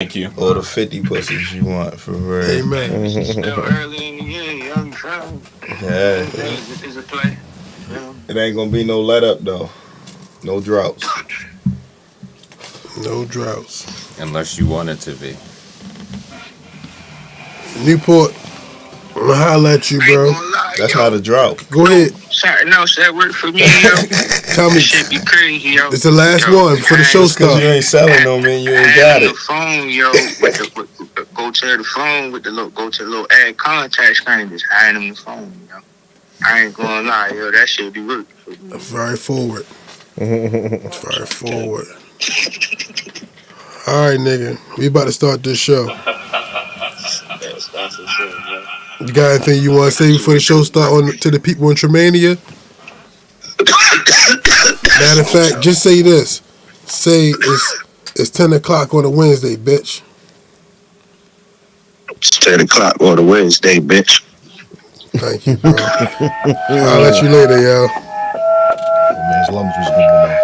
Thank you. Or the 50 pussies you want, for real. Amen. It's still early in the year, young son. Yeah. It's a play. It ain't gonna be no let up, though. No droughts. No droughts. Unless you want it to be. Newport, I'm gonna holler at you, bro. That's not a drought. Go ahead. Something else that work for me, yo. Tell me. This shit be crazy, yo. It's the last one before the show Cause starts. you ain't selling no man, you ain't got The it. phone, yo. Go to the phone with the little, go to the little add contacts screen. Just hide them the phone, yo. I ain't gonna lie, yo. That shit be working for me. Very forward. Very forward. All right, nigga. We about to start this show. That's for sure, yo. You got anything you want to say before the show start to the people in Tremania? Matter of fact, just say this. Say it's 10 o'clock on a Wednesday, bitch. It's 10 o'clock on a Wednesday, bitch. Thank you, bro. I'll let you later, yo. Man, his lungs was good enough.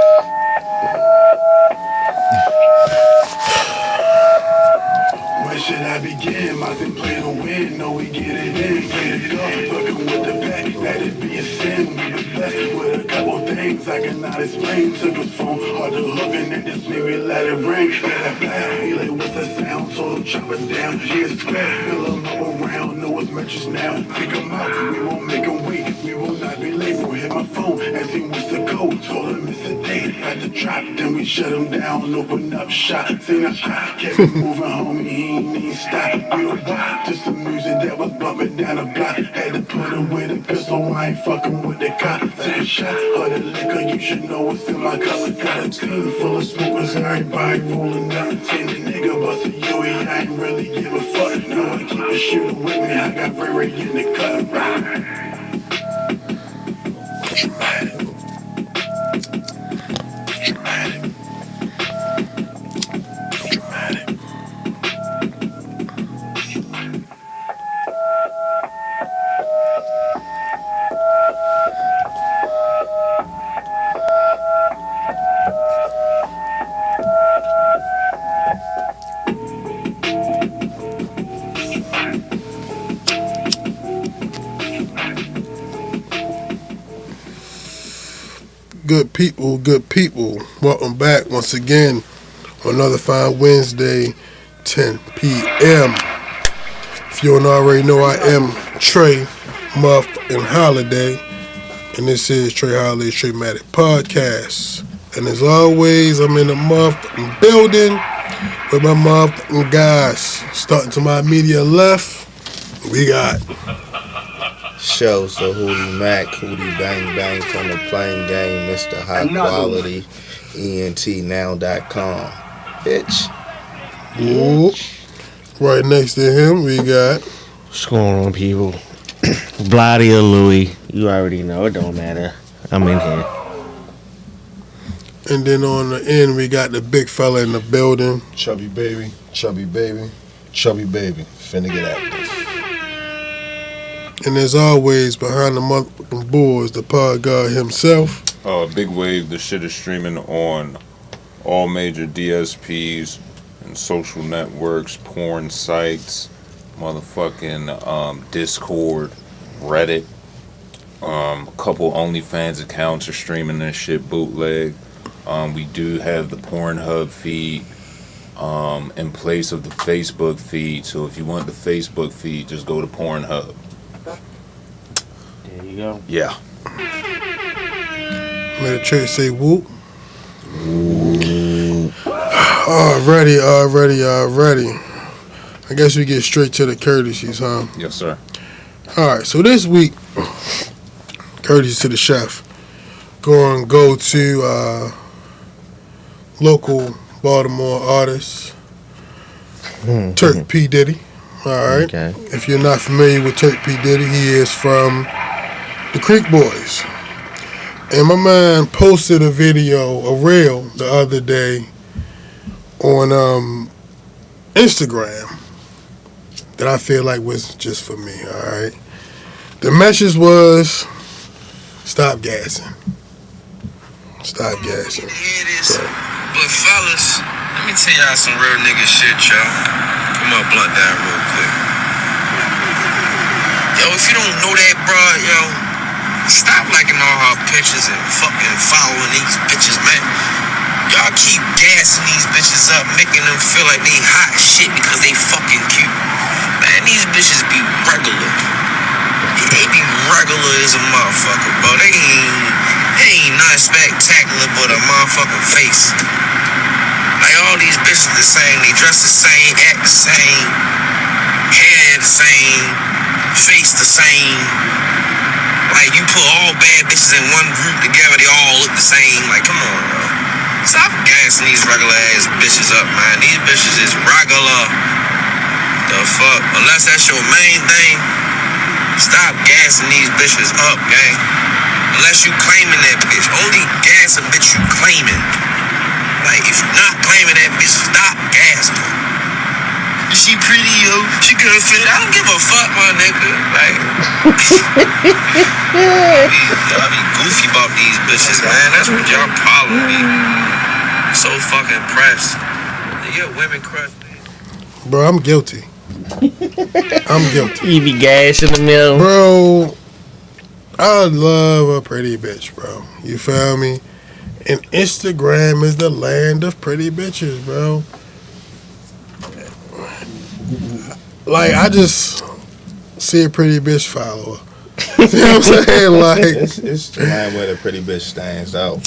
Where should I begin? My thing play to win. No, we get it in. Play it up. Fucking with the back. Let it be a sin. We was blessed with a couple things I cannot explain. Took his phone hard to hook and then just made me let it ring. Let it blast. He like, what's that sound? Told him chop it down. Yeah, square. Fill him up around. Know his matches now. Pick him out. We won't make him wait. We will not be late. We'll hit my phone. Ask him what's the code. Told him it's a date. At the drop. Then we shut him down. Open up shop. Sing a shot. Kept it moving, homie. He ain't need stop. We were wild to some music that was bumping down the block. Had to put away the pistol. I ain't fucking with the cop. Take a shot of the liquor. You should know what's in my color. Got a team full of smokers. Everybody rolling up. Seen the nigga bust a Yui. I ain't really give a fuck. No, I keep the shooter with me. I got Ray in the cut. Dramatic. Dramatic. Dramatic. Good people. Welcome back once again on another fine Wednesday, 10 p.m. If you don't already know, I am Trey Muff and Holiday, and this is Trey Holiday's TRAMATIC podcast. And as always, I'm in the motherfucking building with my motherfucking guys. Starting to my immediate left, we got Show, so Hootie Mac, Hootie Bang Bang from the Playing Game, Mr. High Quality, ENTnow.com. Bitch. Whoop. Right next to him, we got What's going on, people? Bloody or Louie, you already know, it don't matter. I'm in here. And then on the end, we got the big fella in the building. Chubby baby, chubby baby, chubby baby. Finna get active. And as always, behind the motherfucking boards, the pod god himself. Big Wave, the shit is streaming on all major DSPs and social networks, porn sites, motherfucking Discord, Reddit. A couple OnlyFans accounts are streaming this shit bootleg. We do have the Pornhub feed in place of the Facebook feed. So if you want the Facebook feed, just go to Pornhub. There you go. Yeah. Let the church say whoop. Already. I guess we get straight to the courtesies, huh? Yes, sir. Alright, so this week, courtesy to the chef. Go to local Baltimore artist, Turk P. Diddy. Alright. Okay. If you're not familiar with Turk P. Diddy, he is from the Creek Boys. And my man posted a reel the other day on Instagram that I feel like was just for me, alright? The message was, stop gassing. Stop gassing. Hear this, but fellas, Let me tell y'all some real nigga shit, yo. Put my blunt down real quick. Yo, if you don't know that, bro, yo, stop liking all her pictures and fucking following these bitches, man. Y'all keep gassing these bitches up, making them feel like they hot shit because they fucking cute. Man, these bitches be regular. They be regular as a motherfucker, bro. They ain't nothing spectacular but a motherfucking face. Like all these bitches the same, they dress the same, act the same, hair the same, face the same. Like you put all bad bitches in one group together, they all look the same. Like, come on, bro. Stop gassing these regular ass bitches up, man. These bitches is regular. The fuck? Unless that's your main thing, stop gassing these bitches up, gang. Unless you claiming that bitch. Only gas a bitch you claiming. Like, if you're not claiming that bitch, stop gassing. She pretty, yo. She good fit. I don't give a fuck, my nigga. Like, y'all be goofy about these bitches, man. That's what y'all problem be. So fucking pressed. Yeah, women crush. Bro, I'm guilty. I'm guilty. You be gas in the middle. Bro, I love a pretty bitch, bro. You feel me? And Instagram is the land of pretty bitches, bro. Like, I just see a pretty bitch follower. You know what I'm saying? Like, It's the line where the pretty bitch stands out.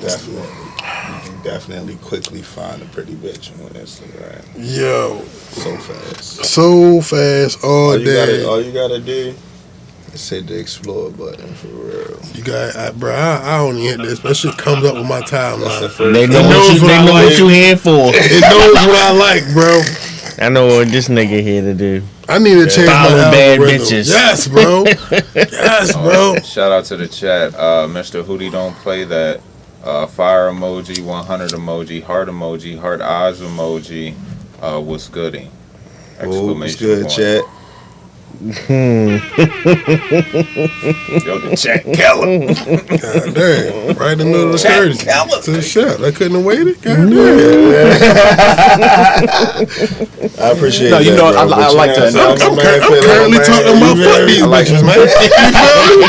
Definitely. You can definitely quickly find a pretty bitch on Instagram. yo, So fast. so fast, all day. All you gotta do is hit the explore button for real. You got, bro. I don't even hit this. That shit comes up with my That's the timeline. first They know knows what what I like. you here for. It knows what I like, bro. I know what this nigga here to do. I need to change my Follow bad algorithm. bitches. Yes, bro. Yes, bro. Shout out to the chat. Mr. Hootie don't play that. Fire emoji, 100 emoji, heart eyes emoji. What's goody? What's good, chat? Yo, the chat killer. God damn. Right in the middle of the curtain. To the shot. I couldn't have waited. God damn. I appreciate No, that. you know, bro, I like to. I'm currently talking about fuck these bitches, man. You feel me?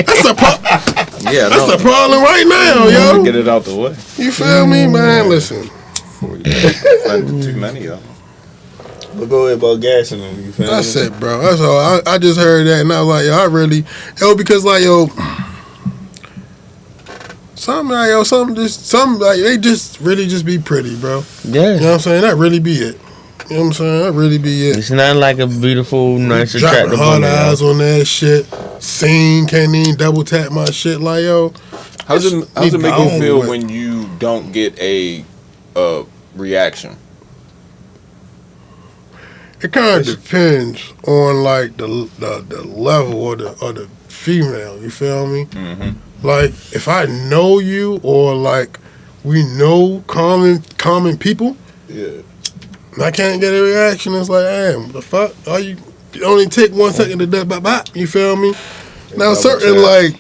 That's the Yeah, That's the problem right now, yo. Get it out the way You feel me, man? Listen. before you offend too many of them. But go ahead about gassing them. You feel That's me? it, bro. That's all. I just heard that and I was like, yo, I really, because like, some like they just really just be pretty, bro. Yeah. You know what I'm saying? That really be it. You know what I'm saying? That really be it. It's not like a beautiful, nice, Dropping attractive hard woman. eyes on that shit. Scene, can't even double tap my shit. Like, yo. How's it make you Need feel bone when you don't get a reaction? It kind of depends on like the level or the female. You feel me? Mm-hmm. Like if I know you or like we know common people, Yeah. and I can't get a reaction. It's like, damn, the fuck? Are you? It only take 1 second to do bop. You feel me? Now Double certain tap. like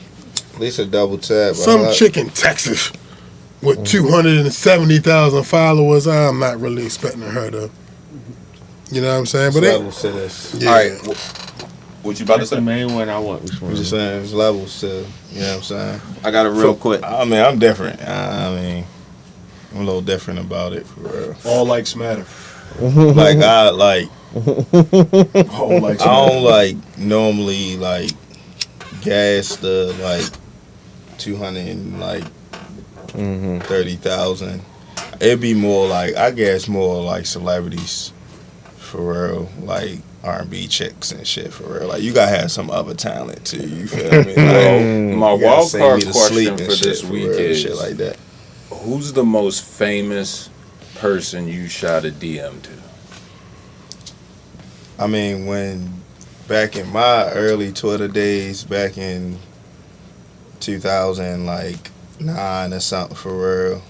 At least a double tap. some chick in Texas with 270,000 followers, I'm not really expecting her to. You know what I'm saying? But levels to this. yeah. All right, what you about to That's the say? main one I want. Which one? I'm just saying, there's levels to, you know what I'm saying? I got it real quick. I mean, I'm different. I mean, I'm a little different about it, for real. All likes matter. Like, I All likes matter. don't, like, normally, like, gas the, like, 230,000. It'd be more like, I guess more like celebrities, for real. Like, R&B chicks and shit, for real. Like, you gotta have some other talent, too, you feel me? Like, My you gotta wild sing card me to sleep question and for shit, this for week real, is: shit like that. who's the most famous person you shot a DM to? I mean, back in my early Twitter days, back in 2009 or something, for real,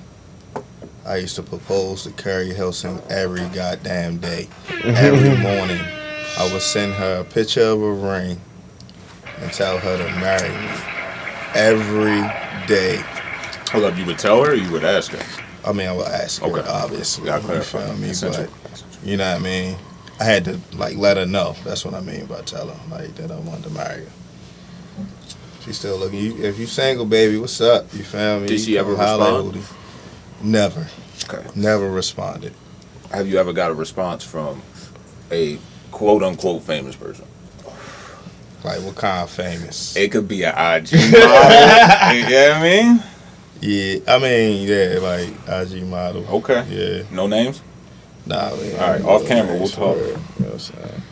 I used to propose to Carrie Hilson every goddamn day. Every morning, I would send her a picture of a ring and tell her to marry me. Every day. Hold up, you would tell her or you would ask her? I mean, I will ask her, Okay. obviously. Gotta You clarify. feel me? Essential. But, you know what I mean? I had to, like, let her know. That's what I mean by tell her, like, that I wanted to marry her. She's still looking. If you single, baby, what's up? You feel me? Did she You ever come holler at respond? Hootie. Never. Okay. Never responded. Have you ever got a response from a quote unquote famous person? Like, what kind of famous? It could be an IG model. You know what I mean? Yeah, I mean, yeah, like, IG model. Okay. Yeah. No names? Nah, we ain't All right, got off no camera, we'll names, talk. for real. You know what I'm saying?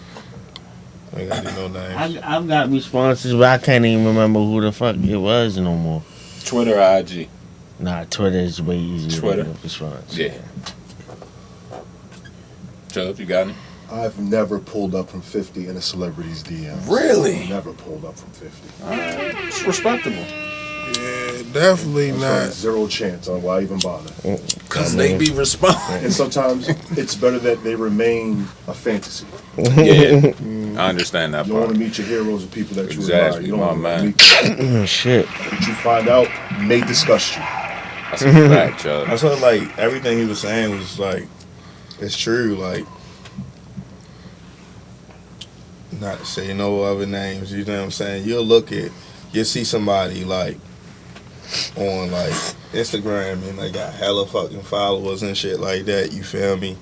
We ain't got no names. I've got responses, but I can't even remember who the fuck it was no more. Twitter or IG? Nah, Twitter is way easier Twitter? to get response. Yeah. Chubb, you got any? I've never pulled up from 50 in a celebrity's DM. Really? Never pulled up from 50. Alright. It's respectable. Yeah, definitely That's right, not. zero chance on why even bother. Because they be responding. And sometimes it's better that they remain a fantasy. Yeah. I understand that You don't want part. to meet your heroes or people that you Exactly, admire. You don't my want man. to meet them. Shit. What you find out may disgust you. That's a fact, Chubb. That's what, like, everything he was saying was, like, it's true, like, not to say no other names, you know what I'm saying? You'll see somebody, like, on, like, Instagram, and they got hella fucking followers and shit like that, you feel me?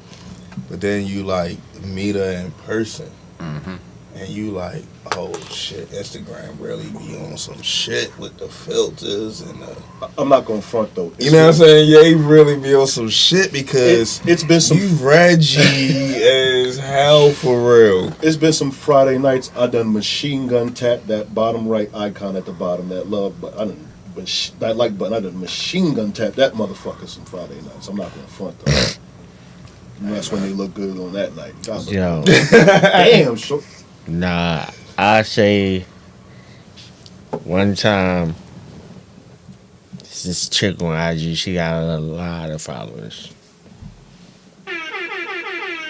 But then you, like, meet her in person, Mm-hmm. and you like, oh shit, Instagram really be on some shit with the filters and the... I'm not going to front, though. You know what I'm saying? Yeah, he really be on some shit because It's been some... you Reggie as hell for real. It's been some Friday nights I done machine gun tap that bottom right icon at the bottom, that love, but I done... That like button, I done machine gun tap that motherfucker some Friday nights. I'm not going to front, though. And that's when they look good on that night. God, Yo. damn, sure. Nah, I say one time this chick on IG, she got a lot of followers.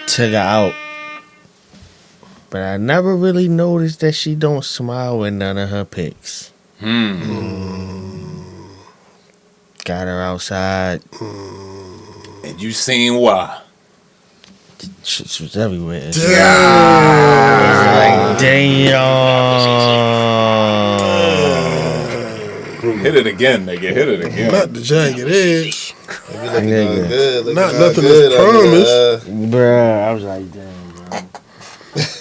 Took her out. But I never really noticed that she don't smile with none of her pics. Got her outside. And you seen why? Shit was everywhere. Like, Damn. damn. Hit it again, nigga. Hit it again. Not the jagged edge. Nigga. Good, Not nothing is promised. Bruh, I was like, damn, bro.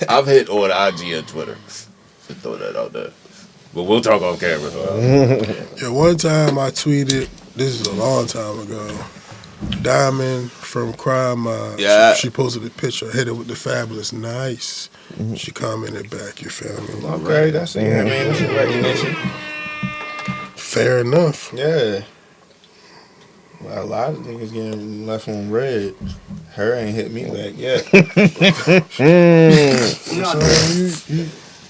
I've hit on IG and Twitter. Should throw that out there. But we'll talk off camera. Yeah, one time I tweeted, this is a long time ago, Diamond from Crime Mob. Yeah. She posted a picture, hit it with the fabulous nice. She commented back, you feel me? Okay, that's it. I mean, that's a recognition. Fair enough. Yeah. Well, a lot of niggas getting left on red. Her ain't hit me back yet.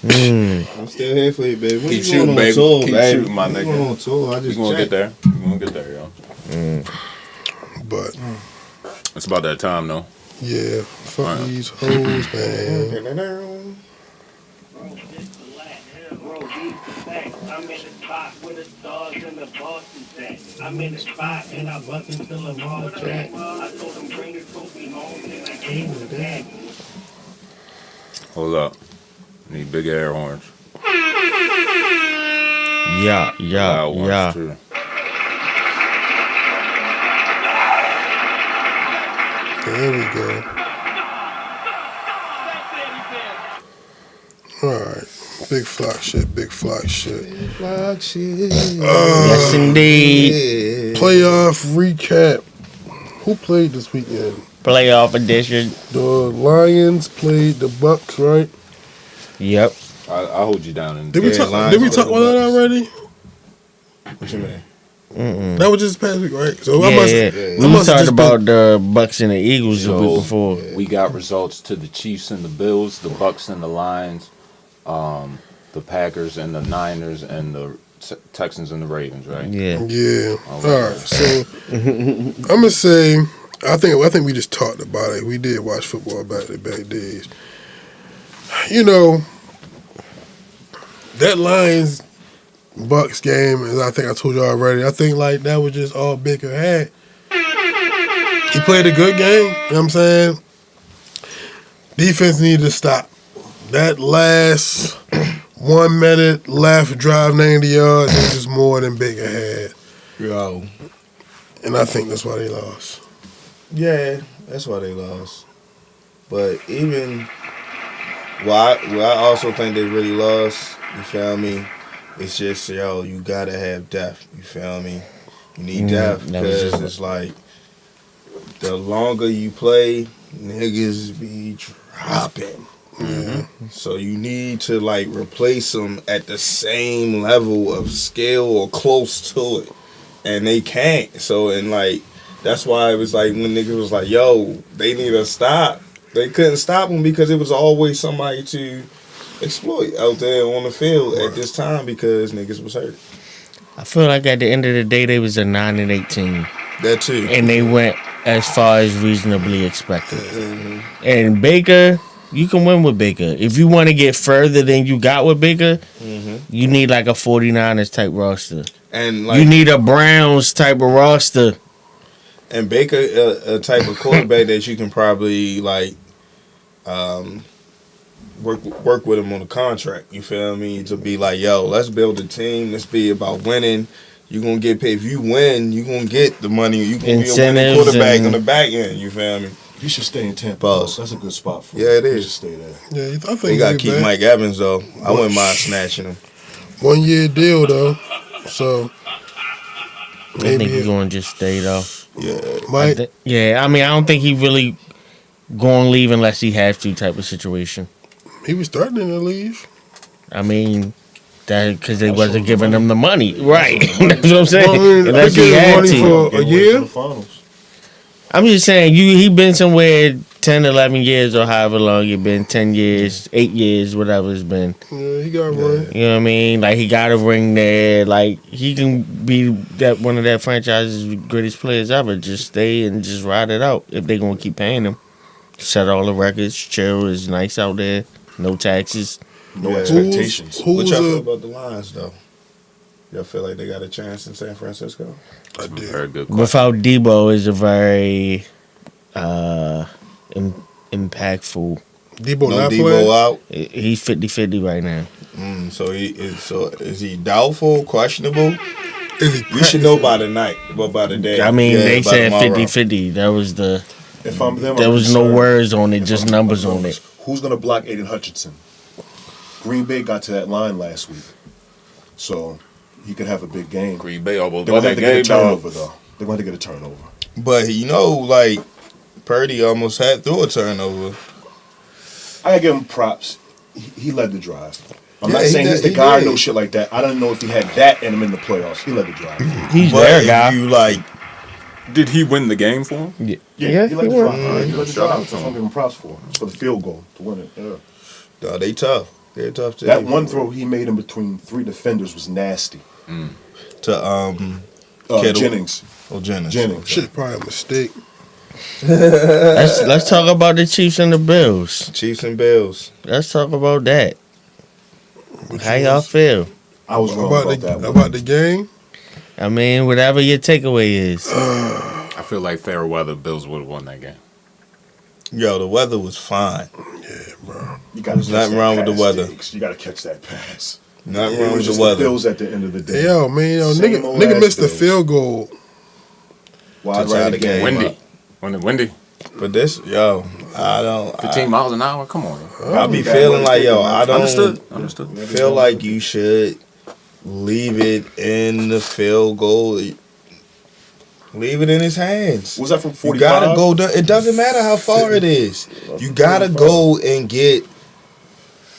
I'm still here for you, baby. When Keep you shooting, going on baby. tour, Keep baby? shooting, my You nigga. going on tour? I We just gonna get checked. there. We gonna get there, yo. But, It's about that time, though. yeah, fuck these hoes, man. I'm in the spot with the stars and the Boston set. I'm in the spot and I bust until the ball track. I told them bring the trophy home and I came with that. Hold up. Need big air horns. Yeah, Loud ones, yeah. too. There we go. Alright. Big flock shit, big flock shit. Flock shit. Yes, indeed. Yeah. Playoff recap. Who played this weekend? Playoff edition. The Lions played the Bucks, right? Yep. I'll hold you down. And Did we Yeah, talk? Lions Did we played talk the about that Bucks. already? What you mean? That was just past week, right? So I Yeah, must. yeah. I We must talked just about the Bucks and the Eagles the week before. We got results to the Chiefs and the Bills, the Bucks and the Lions, the Packers and the Niners, and the Texans and the Ravens, right? Yeah. Yeah. All right. So I'm gonna say I think we just talked about it. We did watch football back in the back days. You know, that Lions Bucks game, as I think I told you already, I think like that was just all Baker had. He played a good game. You know what I'm saying? Defense needed to stop. That last 1 minute left drive, 90 yards, it was more than Baker had. Yo. And I think that's why they lost. Yeah, that's why they lost. But even where I also think they really lost, you feel me? It's just, yo, you gotta have depth, you feel me? You need depth because it's like the longer you play, niggas be dropping. Mm-hmm. So you need to like replace them at the same level of skill or close to it, and they can't. So and like that's why it was like when niggas was like, "Yo, they need to stop." They couldn't stop them because it was always somebody to exploit out there on the field at this time because niggas was hurt. I feel like at the end of the day, they was a 9-18. That too, and they went as far as reasonably expected. Mm-hmm. And Baker. You can win with Baker. If you want to get further than you got with Baker, you need like a 49ers type roster. And like, you need a Browns type of roster. And Baker, a type of quarterback that you can probably like work with him on a contract. You feel me? To be like, yo, let's build a team. Let's be about winning. You're going to get paid. If you win, you're going to get the money. You're going to be a winning quarterback on the back end. You feel me? You should stay in Tampa. That's a good spot for you. Yeah, it is. You should stay there. Yeah, I think you got to keep Mike Evans, though. I wouldn't mind snatching him. 1 year deal, though. So, I think he's going to just stay, though. Yeah. Mike? I mean, I don't think he really going to leave unless he has to type of situation. He was threatening to leave. I mean, that because they wasn't giving him the money. Right. That's what I'm saying. Well, I mean, unless he had money to. for a year? I'm just saying, he been somewhere 10, 11 years or however long it been, 10 years, 8 years, whatever it's been. Yeah, he got a ring. You know what I mean? Like, he got a ring there. Like, he can be that one of that franchise's greatest players ever. Just stay and just ride it out if they going to keep paying him. Set all the records. Chill is nice out there. No taxes. No expectations. What y'all feel about the Lions, though? Y'all feel like they got a chance in San Francisco? I do. Very good question. Without Debo is a very impactful. Debo no not Debo playing? out. He's 50-50 right now. So is he doubtful, questionable? Is he We should know by the night, but by the day. I mean, they by said tomorrow. 50-50. That was the. If I'm them, there I'm was no concerned. words on it, just numbers on it. Who's going to block Aiden Hutchinson? Green Bay got to that line last week, so he could have a big game. Green Bay almost They're won going to that have to get a game, turnover, dog. though. They're going to get a turnover. But like Purdy almost had through a turnover. I gotta give him props. He led the drive. I'm Yeah, not saying he he's the did. guy, no shit like that. I don't know if he had that in him in the playoffs. He led the drive. He's But their if guy. you like, Did he win the game for him? Yeah, he led the drive. He led the Shout out drive. to him. I'm giving him props for the field goal to win it. Yeah. no, they tough. They're tough to That one throw he made in between three defenders was nasty. to Kittle. Jennings. Oh, Jennings. Shit, probably a mistake. Let's talk about the Chiefs and the Bills. Chiefs and Bills. Let's talk about that. How y'all feel? I was wrong About about that one. about the game? I mean, whatever your takeaway is. I feel like fair weather Bills would have won that game. Yo, the weather was fine. Yeah, bro. You gotta There's catch nothing that wrong with the pass, weather. Diggs. You got to catch that pass. Nothing It wrong was with just the the weather. Bills at the end of the day. Yo, man, Same old nigga ass missed the Bills. field goal. Wide To tie right the again. game. Windy. But this, yo, I don't. 15 miles an hour? Come on. I be feeling like, yo, I don't Understood. feel like you should leave it in the field goal. Leave it in his hands. Was that from You 45? gotta go down. It doesn't matter how far it is. You gotta go and get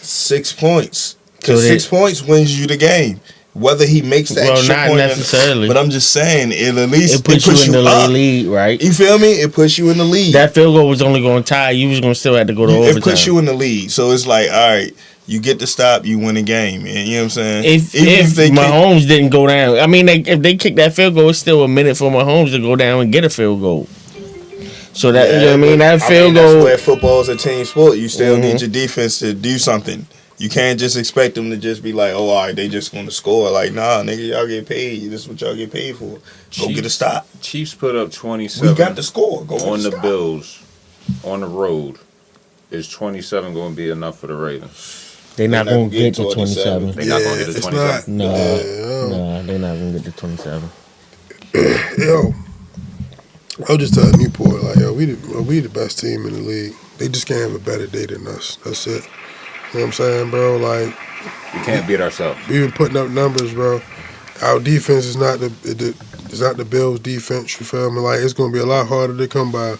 6 points. Because So 6 points wins you the game. Whether he makes the Well, extra not point, necessarily. but I'm just saying, it at least It puts you in the up. lead, right? You feel me? It puts you in the lead. That field goal was only going to tie. You was going to still have to go to overtime. It puts you in the lead. So it's like, all right, you get to stop, you win a game. And you know what I'm saying? If they kick- Mahomes didn't go down, I mean, if they kick that field goal, it's still a minute for Mahomes to go down and get a field goal. So that, you know what I mean? That field that's goal. where football is a team sport. You still Mhm. need your defense to do something. You can't just expect them to just be like, oh, all right, they just going to score. Like, nah, nigga, y'all get paid. This is what y'all get paid for. Go get a stop. Chiefs put up 27. We got the score. Go on get a the stop. Bills on the road. Is 27 going to be enough for the Ravens? They're not going to get to 27. They're not going to get to 27. No, Yeah. they're not going to get to 27. Yo, I was just telling Newport, like, yo, we the best team in the league. They just can't have a better day than us. That's it. You know what I'm saying, bro? Like, we can't beat ourselves. We've been putting up numbers, bro. Our defense is not the Bills' defense. You feel me? Like, it's gonna be a lot harder to come by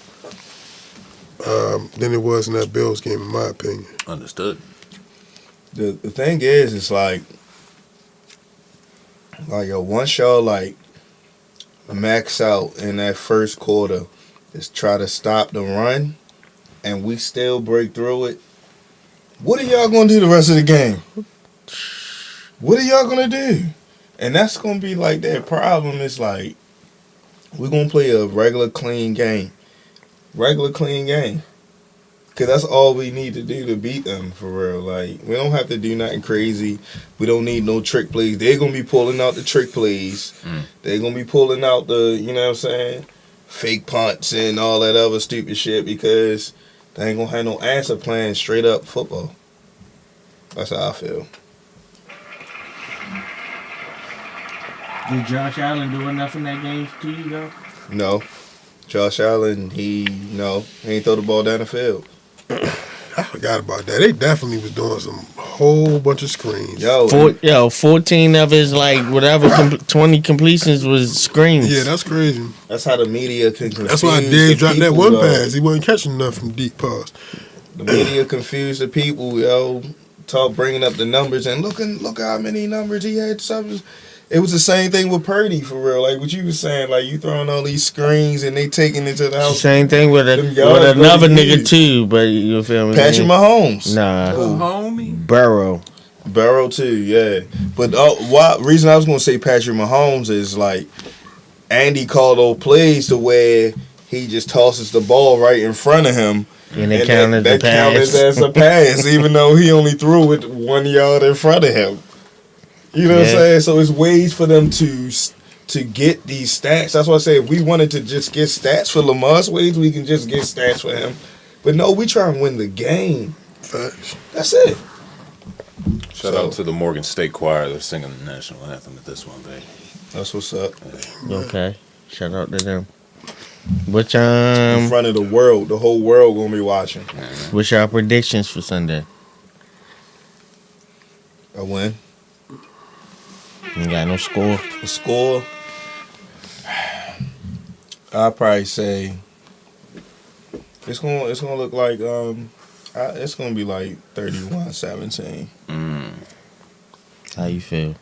than it was in that Bills game, in my opinion. Understood. The thing is, it's like yo, once y'all like max out in that first quarter, is try to stop the run, and we still break through it. What are y'all gonna do the rest of the game? What are y'all gonna do? And that's gonna be like that problem. Is like we're gonna play a regular clean game, cause that's all we need to do to beat them for real. Like we don't have to do nothing crazy. We don't need no trick plays. They're gonna be pulling out the trick plays. They're gonna be pulling out the, you know what I'm saying, fake punts and all that other stupid shit because they ain't gonna have no answer playing straight up football. That's how I feel. Did Josh Allen do enough in that game to you, though? No. Josh Allen, he ain't throw the ball down the field. I forgot about that. They definitely was doing some whole bunch of screens. Yo, 14 of his, like, whatever, 20 completions was screens. Yeah, that's crazy. That's how the media can confuse. That's why Diggs dropped that one pass. He wasn't catching enough from deep pass. The media confused the people, yo. Bringing up the numbers and look how many numbers he had. It was the same thing with Purdy for real. Like what you was saying, like you throwing all these screens and they taking it to the house. Same thing with another nigga too, but you feel me? Patrick Mahomes. Nah. Homie. Burrow too, yeah. But reason I was gonna say Patrick Mahomes is like Andy called those plays to where he just tosses the ball right in front of him. And it counted as a pass, even though he only threw it 1 yard in front of him. You know what I'm saying? So it's ways for them to get these stats. That's why I say if we wanted to just get stats for Lamar's ways, we can just get stats for him. But no, we try and win the game. Facts. That's it. Shout out to the Morgan State Choir. They're singing the national anthem at this one, baby. That's what's up. Okay. Shout out to them. Which in front of the world, the whole world gonna be watching. What's your predictions for Sunday? A win. You got no score. A score. I'll probably say it's gonna look like it's gonna be like 31-17. How you feel?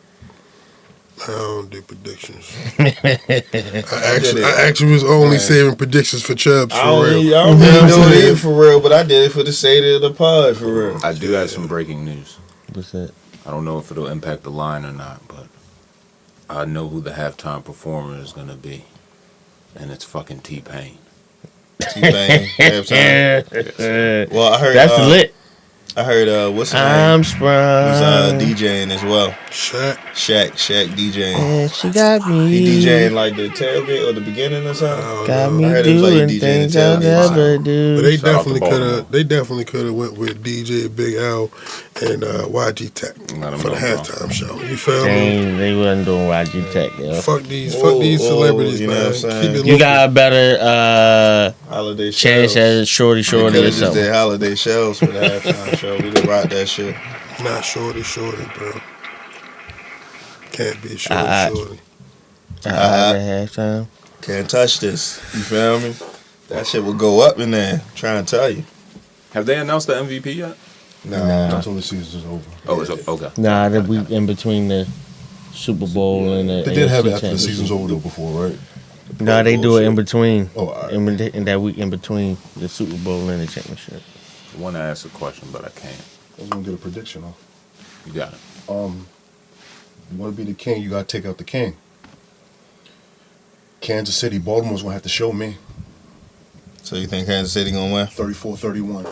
I don't do predictions. I actually was only saving predictions for Chubbs for real. I don't really do it for real, but I did it for the sake of the pod for real. I do have some breaking news. What's that? I don't know if it'll impact the line or not, but I know who the halftime performer is gonna be, and it's fucking T-Pain. T-Pain halftime. Well, I heard that's lit. I heard what's his name? I'm sprung. He's DJing as well. Shaq DJing. Yeah, she got me. He DJing like the tailgate or the beginning or something. Got me doing things I never do. But they definitely could have went with DJ Big L and YG Tech for the halftime show. You feel me? They wasn't doing YG Tech, yo. Fuck these celebrities, you man. know what I'm saying? Keep it You got a better holiday chance at Shorty or or something. something. Did holiday shows for the halftime show. We did rock that shit. Not Shorty, bro. Can't be Shorty. Halftime. Can't touch this. You feel me? That shit will go up in there. I'm trying to tell you. Have they announced the MVP yet? Nah. Until the season's over. Oh, it's okay. Nah, the week in between the Super Bowl and the They did have it AFC after the season's over though before, right? No, they do it in between. Oh, all right. In that week in between the Super Bowl and the championship. I want to ask a question, but I can't. I was gonna get a prediction off. You got it. You want to be the king, you got to take out the king. Kansas City, Baltimore's going to have to show me. So you think Kansas City going to win? 34-31.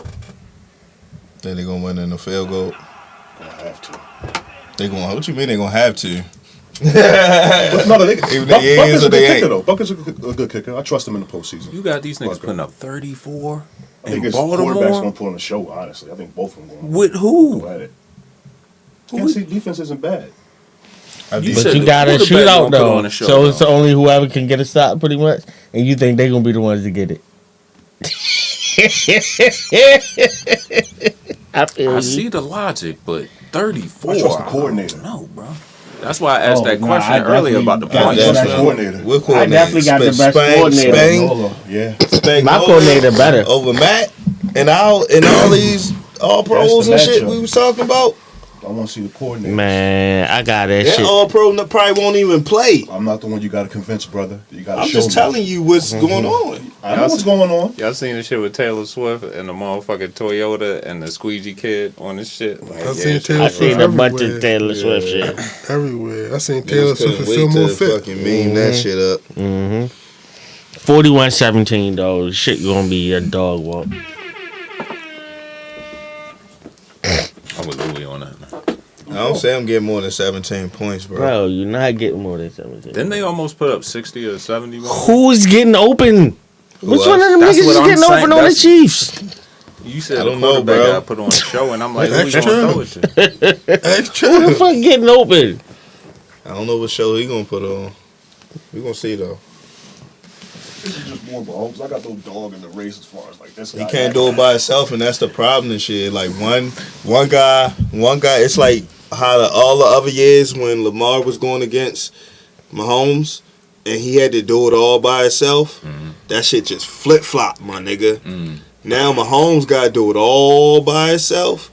Then they going to win in the field goal? Gonna have to. They going. What you mean they gonna have to? But no, Even they Buck is is or a good they kicker ain't. though. Buck is a good kicker. I trust him in the postseason. You got these niggas Buck. putting up 34 I think in his quarterback's Baltimore. gonna put on the show. Honestly, I think both of them going. With Go who? at it. Kansas City defense isn't bad. You But said you the got a quarterback shootout gonna put though, on a show, so it's though. only whoever can get a stop, pretty much. And you think they gonna be the ones to get it? I feel I you. see the logic, but 34. I trust the coordinator. No, bro. That's why I asked Oh, that nah, question I earlier definitely about the got points. the That's best the coordinator. What coordinator? definitely got the best Spain, coordinator. Spain, Nola, yeah. Spain, My Nola coordinator better. over Matt and all these all pros and That's the shit matchup. we was talking about. I want to see the coordinator. Man, I got that That shit. all pro probably won't even play. I'm not the one you got to convince, brother. You got to I'm show just me. telling you what's going on. I know what's going on. Y'all seen the shit with Taylor Swift and the motherfucking Toyota and the squeegee kid on this shit? Like, I seen Taylor I Swift seen a bunch everywhere. of Taylor Swift shit. Everywhere. I seen Taylor Niggas Swift couldn't and Phil wait More to Fit. fucking meme that shit up. 41-17 though. Shit gonna be a dog walk. I'm with Louis on that. I don't say I'm getting more than 17 points, bro. Bro, you're not getting more than 17. Didn't they almost put up 60 or 70? Who's getting open? Which one of them That's niggas what is I'm getting saying. open on the That's- Chiefs? You said I the don't know, quarterback bro. got put on a show, and I'm like, That's who we gonna true. throw it to? That's Who the true. fuck getting open? I don't know what show he gonna put on. We gonna see though. This is just more Mahomes. I got no dog in the race as far as like this. He can't do it by himself, and that's the problem and shit. Like one guy. It's like how all the other years when Lamar was going against Mahomes, and he had to do it all by himself. That shit just flip flop, my nigga. Now Mahomes got to do it all by himself,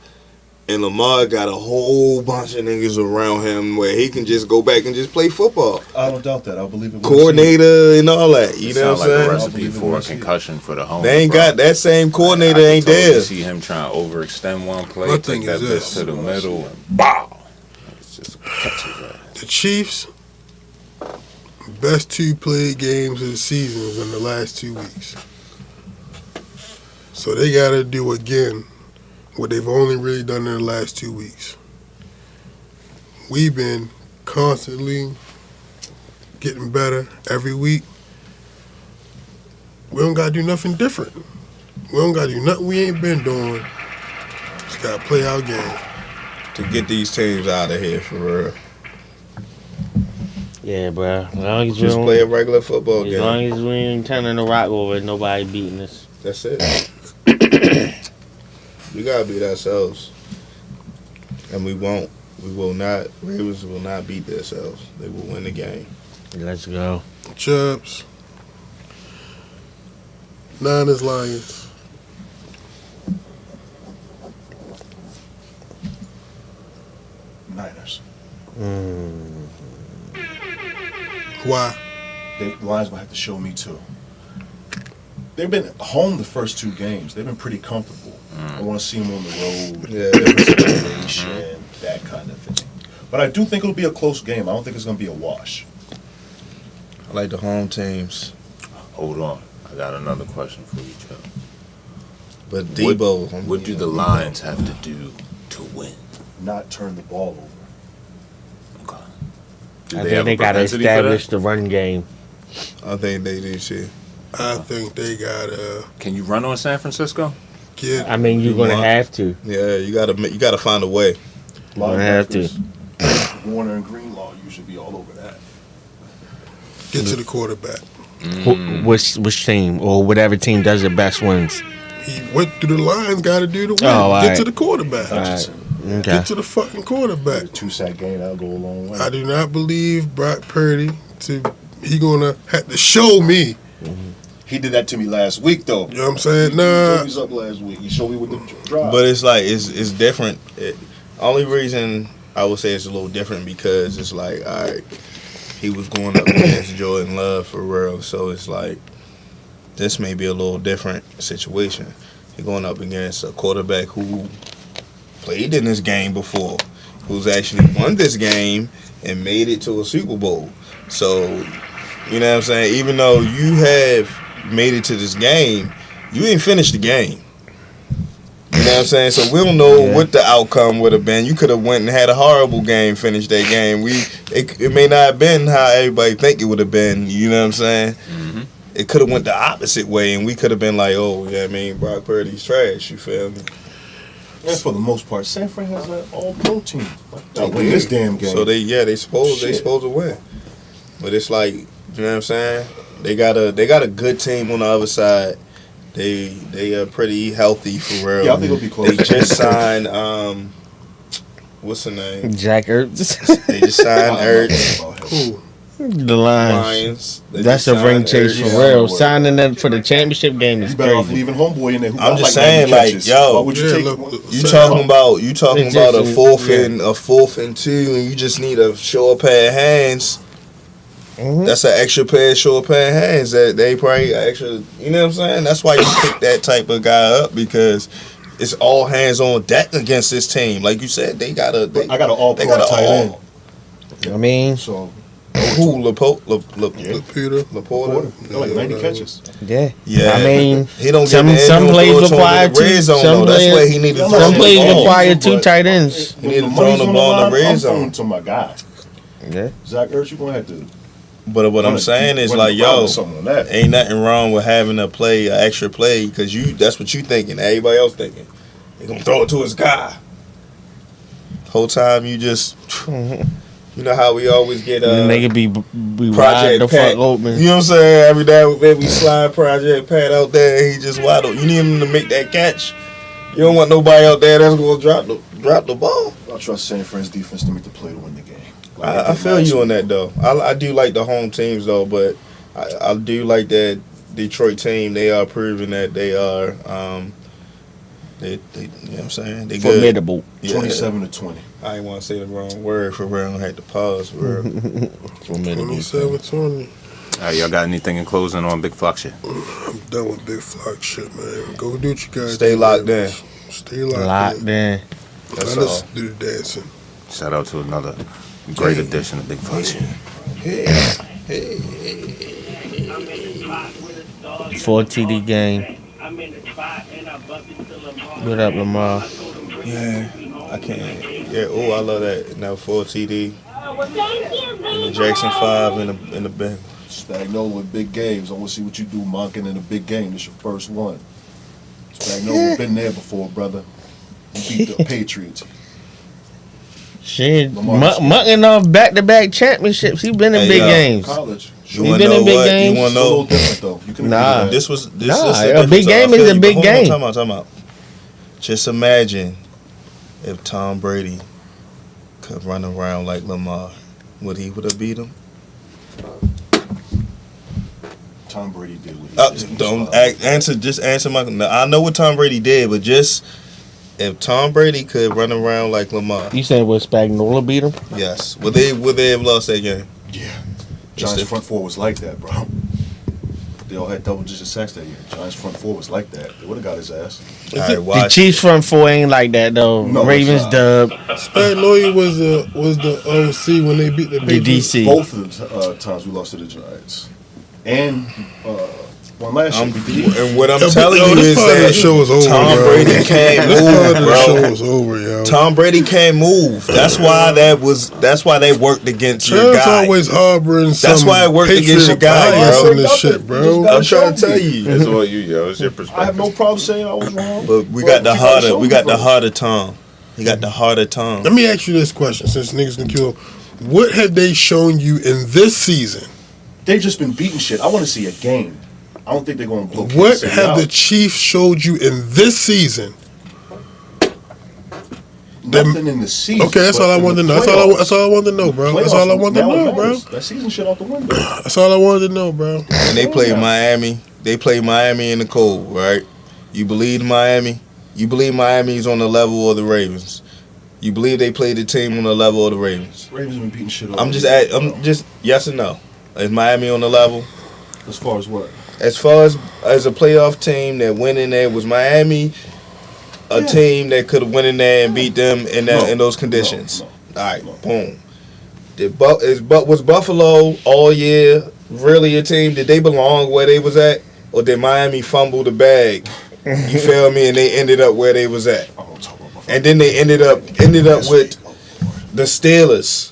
and Lamar got a whole bunch of niggas around him where he can just go back and just play football. I don't doubt that. I believe it. Coordinator and all that. You It know sound what like a I'm saying? recipe for a concussion for the home. They ain't got that same coordinator. I Ain't can totally there. see him trying to overextend one play, My take thing that is bitch this. to the middle, and bow. It's just catch his ass. The Chiefs' best two played games of the season was in the last 2 weeks. So they got to do again what they've only really done in the last 2 weeks. We've been constantly getting better every week. We don't got to do nothing different. We don't got to do nothing we ain't been doing. Just got to play our game. To get these teams out of here for real. Yeah, bro. As long as, Just play a regular football as game. long as we ain't turning the rock over, nobody beating us. That's it. We gotta beat ourselves, and we won't. We will not. Ravens will not beat themselves. They will win the game. Let's go. Chubbs. Niners, Lions. Niners. Why? The Lions will have to show me too. They've been home the first two games. They've been pretty comfortable. I want to see them on the road. Yeah. Different situation, that kind of thing. But I do think it'll be a close game. I don't think it's going to be a wash. I like the home teams, Hold on, I got another question for you, Chuck. but Debo. What do the Lions have to do to win? Not turn the ball over. Okay. Do I have think a they got to propensity for that? establish the run game. I think they do too. I think they gotta Can you run on San Francisco? get. I mean, you're You going to want- have to. Yeah, you gotta find a way. Gonna have to. Linebackers, Warner and Greenlaw, you should be all over that. Get to the quarterback. Which team or whatever team does it best wins. What do the Lions got to do to win? Oh, all Get right. to the quarterback. All right. Hutchinson. Okay. Get to the fucking quarterback. A 2-sack game, that'll go a long way. I do not believe Brock Purdy he gonna have to show me. He did that to me last week, though. You know what I'm saying? He Nah. told me something last week. He showed me with the drive. But it's like it's different. Only reason I would say it's a little different because it's like, all right, he was going up against Jordan Love for real, so it's like this may be a little different situation. He's going up against a quarterback who played in this game before, who's actually won this game and made it to a Super Bowl. So, you know what I'm saying? Even though you have made it to this game, you ain't finished the game. You know know what I'm saying? So we don't know what the outcome would have been. You could have went and had a horrible game, finished that game. It may not have been how everybody think it would have been. You know what I'm saying? Mm-hmm. It could have went the opposite way, and we could have been like, oh, yeah, I mean, Brock Purdy's trash. You feel me? And for the most part, San Fran has an all-pro team. They win this damn game. So they supposed to win, but it's like, you know what I'm saying? They got a good team on the other side. They are pretty healthy for real. Yeah, I think it'll be close. They just signed what's the name? Jack Ertz. They just signed Ertz. Cool. The Lions. Lions. They That's just a ring signed chase Ertz. for real. Signing them for the championship game is You better off crazy. leaving homeboy in there. Who I'm got just like saying, 90 like, catches. yo, Why would you take? You talking about a fourth Egyptian, and 2, and you just need a short pair of hands. Mhm. That's an extra short pair of hands that they probably extra. You know what I'm saying? That's why you pick that type of guy up, because it's all hands on deck against this team. Like you said, I got an all-pro tight end. I mean, So who Laporta. like 90 catches. yeah. Yeah, I mean, he don't some get plays require two. red zone. Some That's plays, where he needed to some throw plays the ball. require two tight ends. He needed to throw the ball in the red zone. To my guy, Yeah. Zach Ertz, you're gonna have to. But what I'm saying is, like, yo, ain't nothing wrong with having an extra play, because that's what you thinking. Everybody else thinking. He gonna throw it to his guy. Whole time you just, you know how we always get Nigga be wide Project the Pat. fuck open. You know what I'm saying? Every day we slide Project Pat out there, and he just wide open. You need him to make that catch. You don't want nobody out there that's gonna drop the ball. I trust San Fran's defense to make the play to win the game. I feel you on that though. I do like the home teams though, but I do like that Detroit team. They are proving that they are. They you know what I'm saying? They good. Formidable. 27-20. I didn't want to say the wrong word for real. I had to pause for real. Formidable. 27-20. Y'all got anything in closing on Big Flock shit? I'm done with big flock shit, man. Go do what you guys Stay do, locked man. in. Stay locked Locked in. in. That's Now all. let's do the dancing. Shout out to another great edition of Big Flock shit. Hey. 4 TD game. What up, Lamar? Yeah, I can't. Yeah, oh, I love that. Now 4 TD. And the Jackson 5 in the back. Spagnola with big games. I want to see what you do monking in a big game. This your first one. Spagnola been there before, brother. You beat the Patriots. Shit, Lamar. mucking off back-to-back championships. He been in Hey, big yo. games. College. You He wanna been know in big what? games. You want It's to a little know? different though. You can Nah. agree to This was Nah, the a big difference. game I is feel a you, big but hold on, game. Time out. Just imagine if Tom Brady could run around like Lamar. Would have beat him? that. Tom Brady did what he did. Don't answer my. No, I know what Tom Brady did, but just if Tom Brady could run around like Lamar, You said what Spagnola beat him? yes, would they have lost that game? Yeah. Giants front four was like that, bro. They all had double-digit sacks that year. Giants front four was like that. They would have got his ass. All right, The watch. Chiefs front four ain't like that though. No, Ravens it's dub. Spagnola was the OC when they beat the The Patriots. DC. Both of the times we lost to the Giants. And one last year. we beat the And what I'm Yo, telling you this is part of the that show is over, Tom bro. Brady can't This part move, of the show bro. is over, yo. Tom Brady can't move. That's why they worked against your Trump's guy. always harboring some That's why it worked against your guy, bias bro. in this shit, bro. I'm trying to tell you. It's all you, yo. It's your I have perspective. no problem saying I was wrong. But we But got the you gotta harder. show We me got the first. harder Tom. He got the harder Tom. Let me ask you this question, since niggas can kill. What have they shown you in this season? They've just been beating shit. I want to see a game. I don't think they're going to blow What Kansas City have out. the Chiefs showed you in this season? Nothing in the season. Okay, that's but all I in wanted to the know. playoffs- That's all I wanted to know, bro. That's all I wanted to now it know, bro. matters. That season shit out the window. That's all I wanted to know, bro. And they played Miami. They played Miami in the cold, right? You believe Miami? You believe Miami's on the level of the Ravens? You believe they played the team on the level of the Ravens? Ravens been beating shit up. I'm just yes or no. Is Miami on the level? As far as what? As far as a playoff team that went in there, was Miami a team that could have went in there and beat them in those conditions? No. All right, boom. Was Buffalo all year really a team? Did they belong where they was at, or did Miami fumble the bag You feel me? And they ended up where they was at. And then they ended up with the Steelers.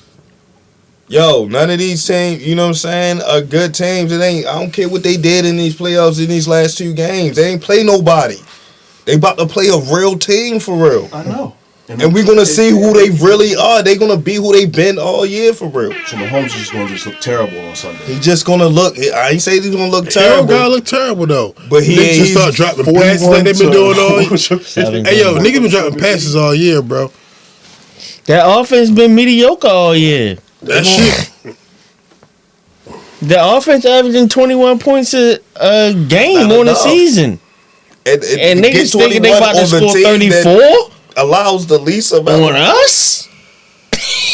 Yo, none of these teams, you know what I'm saying, are good teams. It ain't. I don't care what they did in these playoffs in these last 2 games. They ain't play nobody. They about to play a real team for real. I know. And we're gonna see who they really are. They gonna be who they been all year for real. So Mahomes is just gonna look terrible on Sunday. He just gonna look. I ain't say he's gonna look He terrible. don't gotta look terrible though. But he niggas ain't. just start dropping passes like they been doing all year. Hey yo, niggas been dropping passes all year, bro. That offense been mediocre all year. That shit. The offense averaging 21 points a game on the season. And niggas thinking they about to score 34? Allows the least amount on us?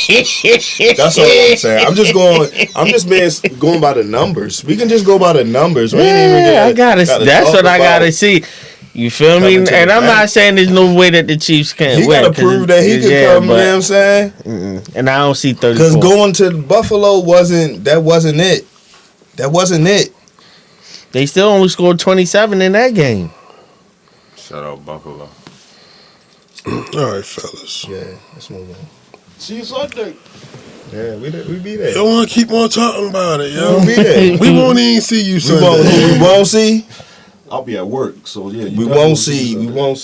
That's all I'm saying. I'm just going by the numbers. We can just go by the numbers. We ain't even I gotta that's what I gotta see. You feel me? And I'm not saying there's no way that the Chiefs can't He win. gotta prove that he can come, you know what I'm saying? And I don't see 34. Because going to Buffalo wasn't it. That wasn't it. They still only scored 27 in that game. Shout out Buffalo. All right, fellas. Yeah, let's move on. See you Sunday. Yeah, we be there. Y'all want to keep on talking about it, yo. We'll be there. We won't even see you Sunday. We won't see. I'll be at work, so yeah. We won't see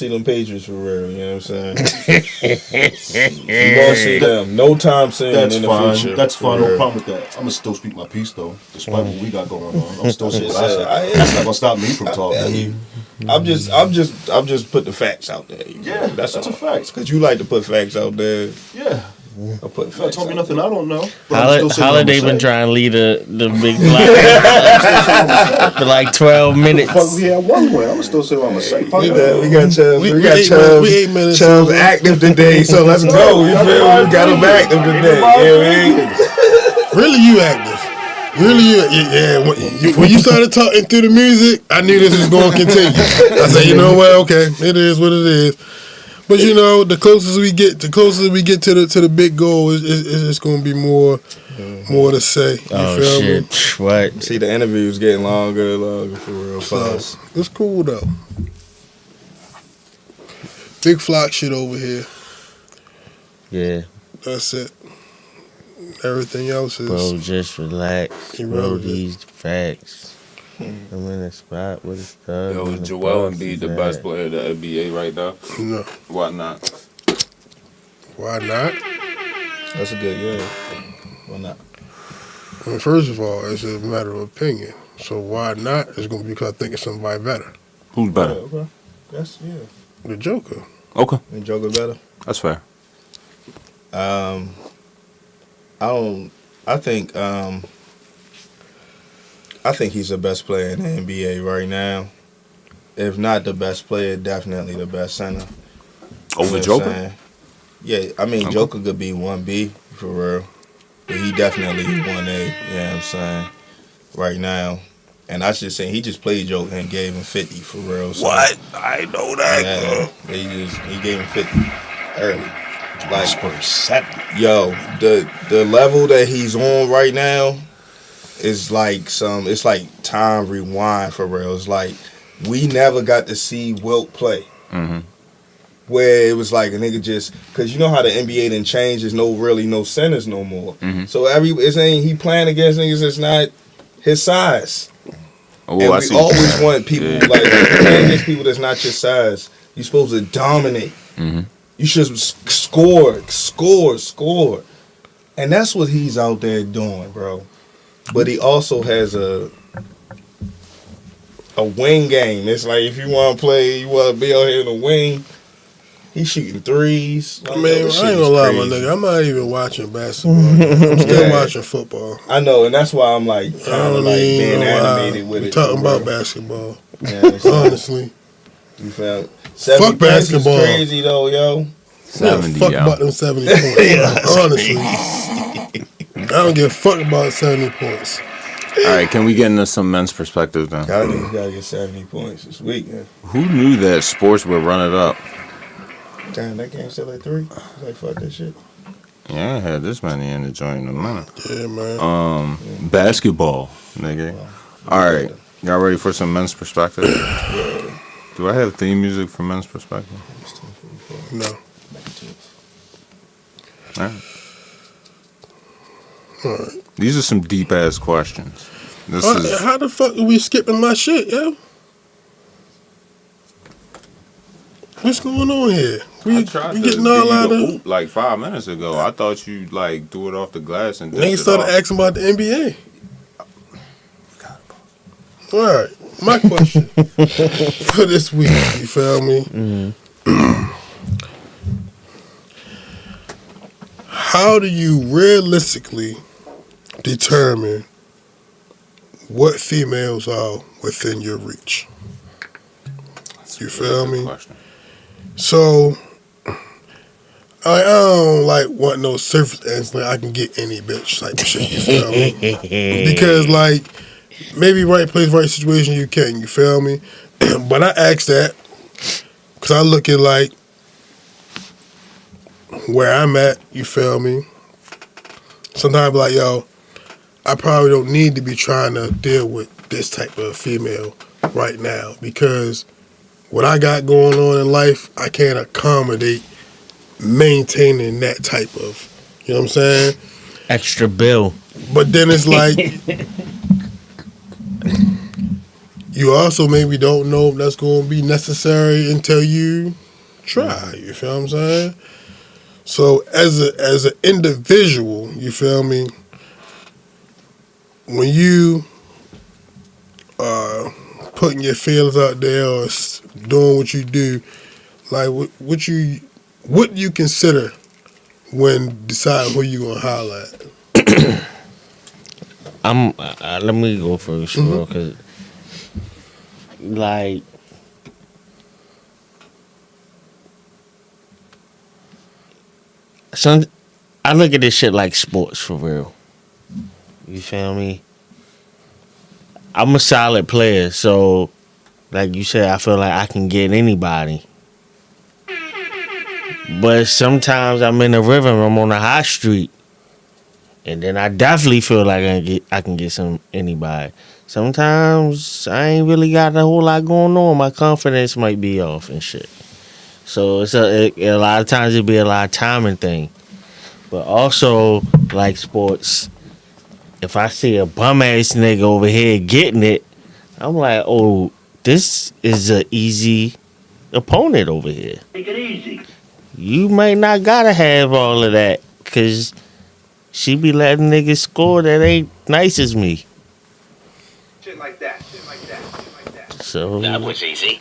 them Patriots for real. You know what I'm saying? We won't see them no time soon. That's in the fine. future. That's fine. No real. problem with that. I'm gonna still speak my piece though, despite what we got going on. I'm still saying Yes, what I sir. said. That's not gonna stop me from talking. I'm just put the facts out there. Yeah, that's a fact. Because you like to put facts out there. Yeah. I put You facts. told me nothing I don't know. But I'm still saying what I'm Holiday saying. been trying to lead the big black for like 12 minutes. Fuck, we had one win. I'm still saying what I'm gonna say. We got Chubbs. We We got 8 minutes Chubbs over. active today. So let's go. You feel me? We got him active today. Yeah, Really, you active. Really, yeah. When you started talking through the music, I knew this was going to continue. I said, you know what? Okay, it is what it is. But you know, the closer we get to the big goal, it's going to be more to say. You feel me? What? See, the interview's getting longer and longer for real. So, it's cool though. Big flock shit over here. Yeah. That's it. Everything else is. Bro, just relax. Bro, irrelevant. these facts. I'm in a spot with a stud. Yo, and is the Joel boss Embiid is the at. best player of the NBA right now? No. Why not? Why not? That's a good, yeah. Why not? I mean, first of all, it's a matter of opinion. So why not? It's going to be because I think it's somebody better. Who's better? Okay. That's, yeah. The Joker. Okay, And Joker better? that's fair. I think he's the best player in the NBA right now. If not the best player, definitely the best center. Over You know what I'm Joker? saying? Yeah, I mean, Okay. Joker could be 1B for real. But he definitely 1A, you know what I'm saying, right now. And I should say, he just played Joker and gave him 50 for real. So, I know that, yeah, he gave him 50 early. Like, Spurs 70. yo, the level that he's on right now is like it's like time rewind for real. It's like we never got to see Wilt play. Mm-hmm. Where it was like a nigga just, cause you know how the NBA done changed, there's no centers no more. Mm-hmm. So it's ain't he playing against niggas that's not his size. Oh, And I we see. always want people like playing against people that's not your size. You're supposed to dominate. Mm-hmm. You should score. And that's what he's out there doing, bro. But he also has a wing game. It's like if you want to play, you want to be out here in the wing, he's shooting threes. I mean, I ain't gonna lie, my nigga. I'm not even watching basketball. I'm still watching football. I know, and that's why I'm like I kind of don't like even being know why animated with we it. talking bro. about basketball. Yeah, it's like, Honestly. you felt 70 Fuck points is basketball. crazy though, yo. 70, fuck yo. about them 70 points. Honestly. I don't give a fuck about 70 points. All right, can we get into some men's perspectives then? Gotta get 70 points this week, man. Who knew that sports would run it up? Damn, that game still at 3. It's like, fuck that shit. Yeah, I had this many in the joint in a minute. Yeah, man. Basketball, nigga. All right, y'all ready for some men's perspective? Do I have theme music from Men's Perspective? No. Alright. All right. These are some deep ass questions. This is How the fuck are we skipping my shit, yo? What's going on here? I tried We to getting give all you out the of. oop like 5 minutes ago. I thought you like threw it off the glass and Niggas dished it started off. asking about the NBA. All right, my question for this week, you feel me? How do you realistically determine what females are within your reach? You feel me? Question. So, I don't like want no surface answer. Like I can get any bitch type of shit. You feel me? Because like maybe right place, right situation, you can. You feel me? But I ask that because I look at like where I'm at. You feel me? Sometimes like yo, I probably don't need to be trying to deal with this type of female right now because what I got going on in life, I can't accommodate maintaining that type of, you know what I'm saying? Extra bill. But then it's like, you also maybe don't know if that's going to be necessary until you try, you feel what I'm saying? So as an individual, you feel me? When you are putting your feelings out there or doing what you do, like what do you consider when deciding who you gonna holler at? Let me go first, bro, because like I look at this shit like sports for real. You feel me? I'm a solid player, so like you said, I feel like I can get anybody. But sometimes I'm in the rhythm, I'm on the high street, and then I definitely feel like I can get anybody. Sometimes I ain't really got a whole lot going on. My confidence might be off and shit. So it's a lot of times it be a lot of timing thing. But also like sports, if I see a bum ass nigga over here getting it, I'm like, oh, this is an easy opponent over here. Take it easy. You might not gotta have all of that, cause she be letting niggas score that ain't nice as me. Shit like that, shit like that, shit like that. So That was easy.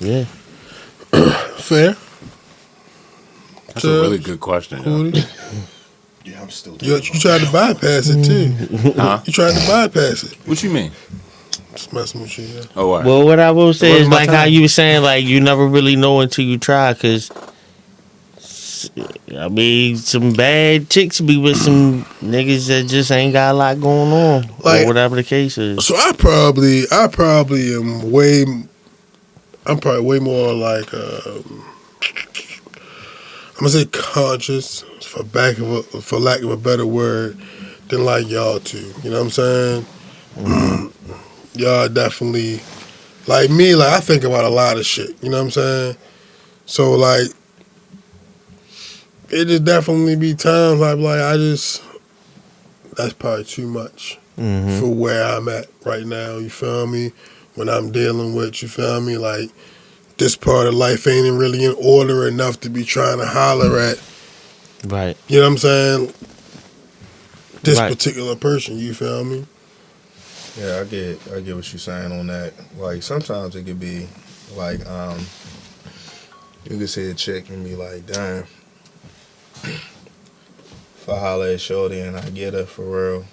yeah. Fair. That's a really good question. Yo. Yeah, I'm still. You tried to bypass it too. Huh? You tried to bypass it. What you mean? Just messing with you. Yeah. Oh, what? Well, what I will say It is wasn't my like how time. you were saying, like you never really know until you try, cause I mean, some bad chicks be with some niggas that just ain't got a lot going on, Like- or whatever the case is. So I probably am way. I'm probably way more like I'm gonna say conscious for lack of a better word than like y'all two. You know what I'm saying? Y'all definitely like me. Like I think about a lot of shit. You know what I'm saying? So like it just definitely be times that's probably too much for where I'm at right now. You feel me? When I'm dealing with, you feel me? Like this part of life ain't really in order enough to be trying to holler at. Right. You know what I'm saying? This Right. particular person. You feel me? Yeah, I get what you're saying on that. Like sometimes it could be like you could see a chick and be like, damn, if I holler at shorty and I get her for real,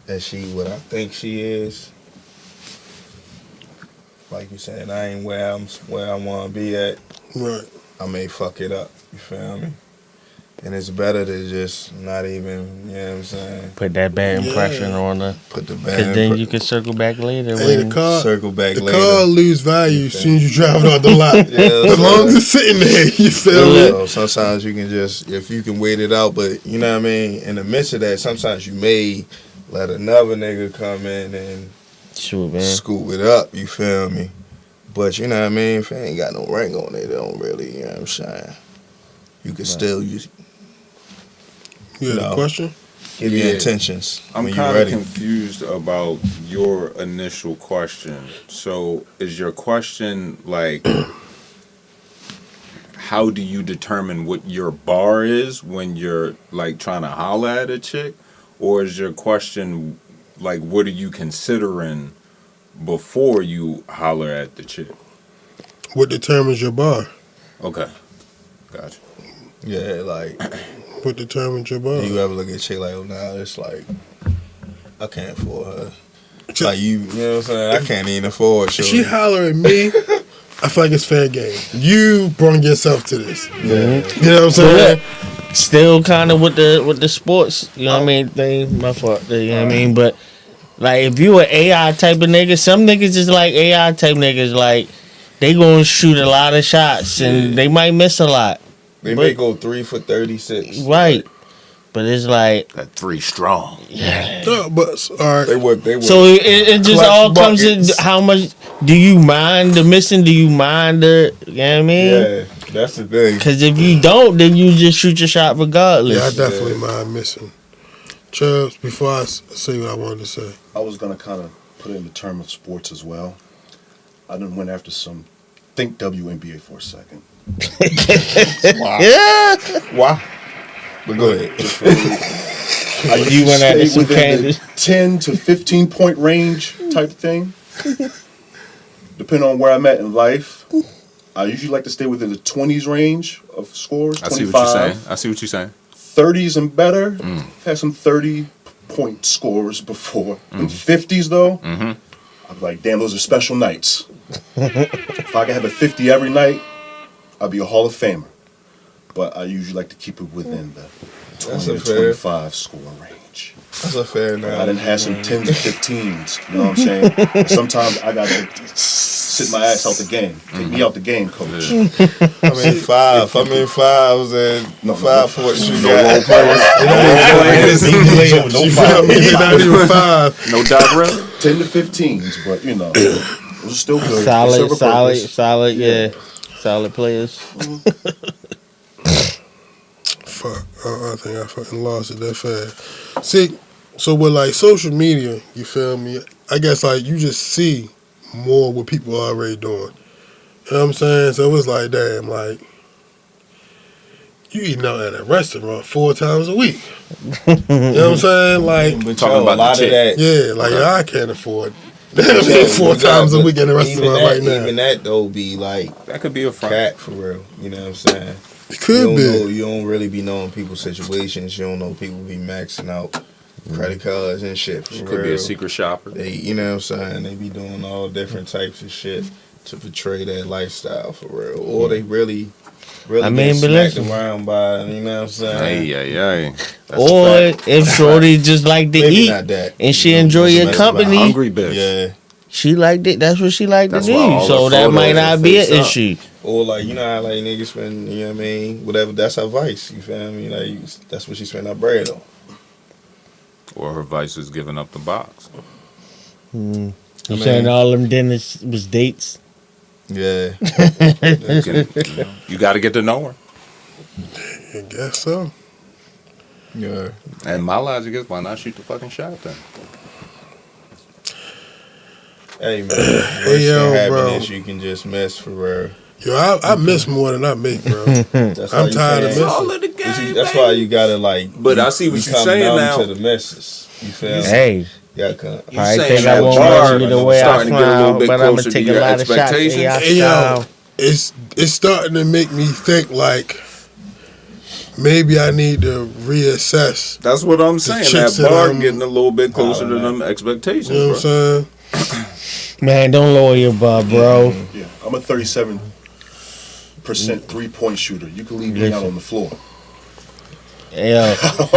and she what I think she is, like you saying, I ain't where I want to be at. Right. I may fuck it up. You feel me? And it's better to just not even, you know what I'm saying? Put that bad impression on her, Put the cause bad. then you can circle back later. Hey, when- the car. circle back The later. car lose value as soon as you drive it out the lot. Yeah, As long as it's sitting there, you feel me? So sometimes you can just, if you can wait it out, but you know what I mean? In the midst of that, sometimes you may let another nigga come in and Shoot, man. scoop it up. You feel me? But you know what I mean. If it ain't got no ring on it, they don't really. You know what I'm saying? You can still use. You had a No. question? Give your Yeah. intentions I'm when you're kind of ready. confused about your initial question. So, is your question like, how do you determine what your bar is when you're like trying to holler at a chick? Or is your question like, what are you considering before you holler at the chick? What determines your bar? Okay, gotcha. Yeah, like. What determines your bar? Do you ever look at a chick like, oh, nah, it's like, I can't afford her. Like, you know what I'm saying? I can't even afford If you. she holler at me, I feel like it's fair game. You brought yourself to this. Yeah. You know what I'm saying? Still kind of with the sports, you know what I mean, thing. My fault, you know what I mean. But like, if you an AI type of nigga, some niggas is like AI type niggas. Like, they gonna shoot a lot of shots and they might miss a lot. They But- may go 3 for 36. Right. But it's like, That 3 strong. yeah. No, but all right. They would. So it just Clutch all comes in buckets. how much do you mind the missing? Do you mind the, you know what I mean? Yeah, that's the thing. Because if you don't, then you just shoot your shot regardless. Yeah, I definitely mind missing. Chubbs, before I say what I wanted to say. I was gonna kind of put it in the term of sports as well. I done went after some. Think WNBA for a second. Yeah. Why? But go ahead. I used You to went after stay some within the candies. 10 to 15 point range type thing. Depending on where I'm at in life, I usually like to stay within the 20s range of scores. I see 25, what you're saying. I see what you're saying. 30s and better. Had some 30-point scores before. In 50s though, I'm like, damn, those are special nights. If I could have a 50 every night, I'd be a Hall of Famer. But I usually like to keep it within the 20 a to fair- 25 score range. That's a fair I enough. done had some 10s and 15s, you know what I'm saying? Sometimes I gotta sit my ass out the game. Take me out the game, coach. I'm in five. I'm in fives and No, 5 foot. You No got role players. No You're foul. not even five. No dot rep. 10 to 15s, but you know, those are still good. They serve a purpose. Solid, yeah. Solid players. Fuck. I think I fucking lost it that fast. See, so with like social media, you feel me? I guess like you just see more what people are already doing. You know what I'm saying? So it's like, damn, like, you eating out at a restaurant 4 times a week. You know what I'm saying? Like, But Talking yo, about a lot the of that. yeah, like I can't afford Yo, 4 but times a but week at a even restaurant that- right now. Even that though be like That could be a front. cat for real. You know what I'm saying? It could you don't be. know, you don't really be knowing people's situations. You don't know people be maxing out credit cards and shit. For She could be real. a secret shopper. They, you know what I'm saying? They be doing all different types of shit to portray that lifestyle for real, or they really I mean, get but smacked listen. around by, you know what I'm saying? Hey. That's a Or fact. if Shorty just like to Maybe eat not that. and she You know, enjoy your that's company, Hungry bitch. Yeah. she liked it. That's what she liked That's to why all do. So the that might photos not are be an face up. issue. Or like, you know how like niggas spend, you know what I mean? Whatever, that's her vice. You feel me? Like that's what she spend her bread on. Or her vice is giving up the box. You I saying mean- all them dinners was dates? Yeah. You got to get to know her. I guess so. Yeah. And my logic is, why not shoot the fucking shot then? Hey man, worst Hey, yo, thing happen bro. is you can just mess for real. Yo, I miss more than I make, bro. That's I'm why you tired of can't- missing. of the game. That's why you gotta like. But I see what you're become saying numb now. to the messes. You feel me? Hey, Yeah, come. You I saying think I that won't bar love you the way I starting to get a little smile, bit but I'm closer gonna to take a your lot of shots. expectations? AI Hey, style. yo, it's starting to make me think like maybe I need to reassess. That's what I'm saying. chicks That that bar I'm- getting a little bit closer to man. them expectations, You know what bro. I'm saying? Man, don't lower your bar, bro. Yeah, I'm a 37% 3-point shooter. You can leave me out Listen. on the floor. Yo,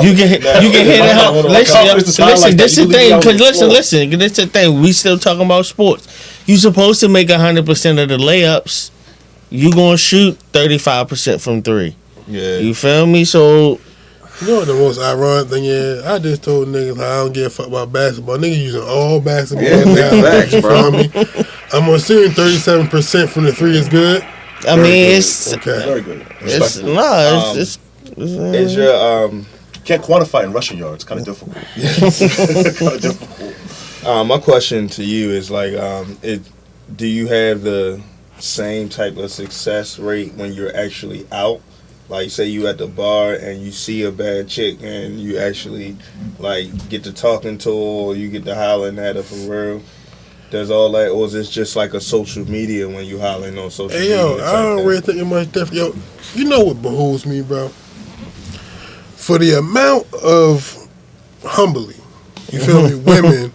you can hit it home. hold on. Listen, Confidence is high like this that. the You can leave thing. me out on Cause the listen, floor. this the thing. We still talking about sports. You supposed to make 100% of the layups. You gonna shoot 35% from 3. Yeah. You feel me? So You know what the most ironic thing is? I just told niggas how I don't give a fuck about basketball. Niggas using all basketball. Yeah, big facts, bro. I'm assuming 37% from the three is good. I mean, it's Okay. Very good. it's Respectful. no, it's Is your Can't quantify in rushing yards. Kind of difficult. Kind of difficult. my question to you is like, do you have the same type of success rate when you're actually out? Like, say you at the bar and you see a bad chick and you actually like get to talking to her, or you get to hollering at her for real. Does all that, or is this just like a social media when you hollering on social Hey, media? yo, type I don't thing? really think it much different. Yo, you know what behooves me, bro? For the amount of humbly, you feel me, women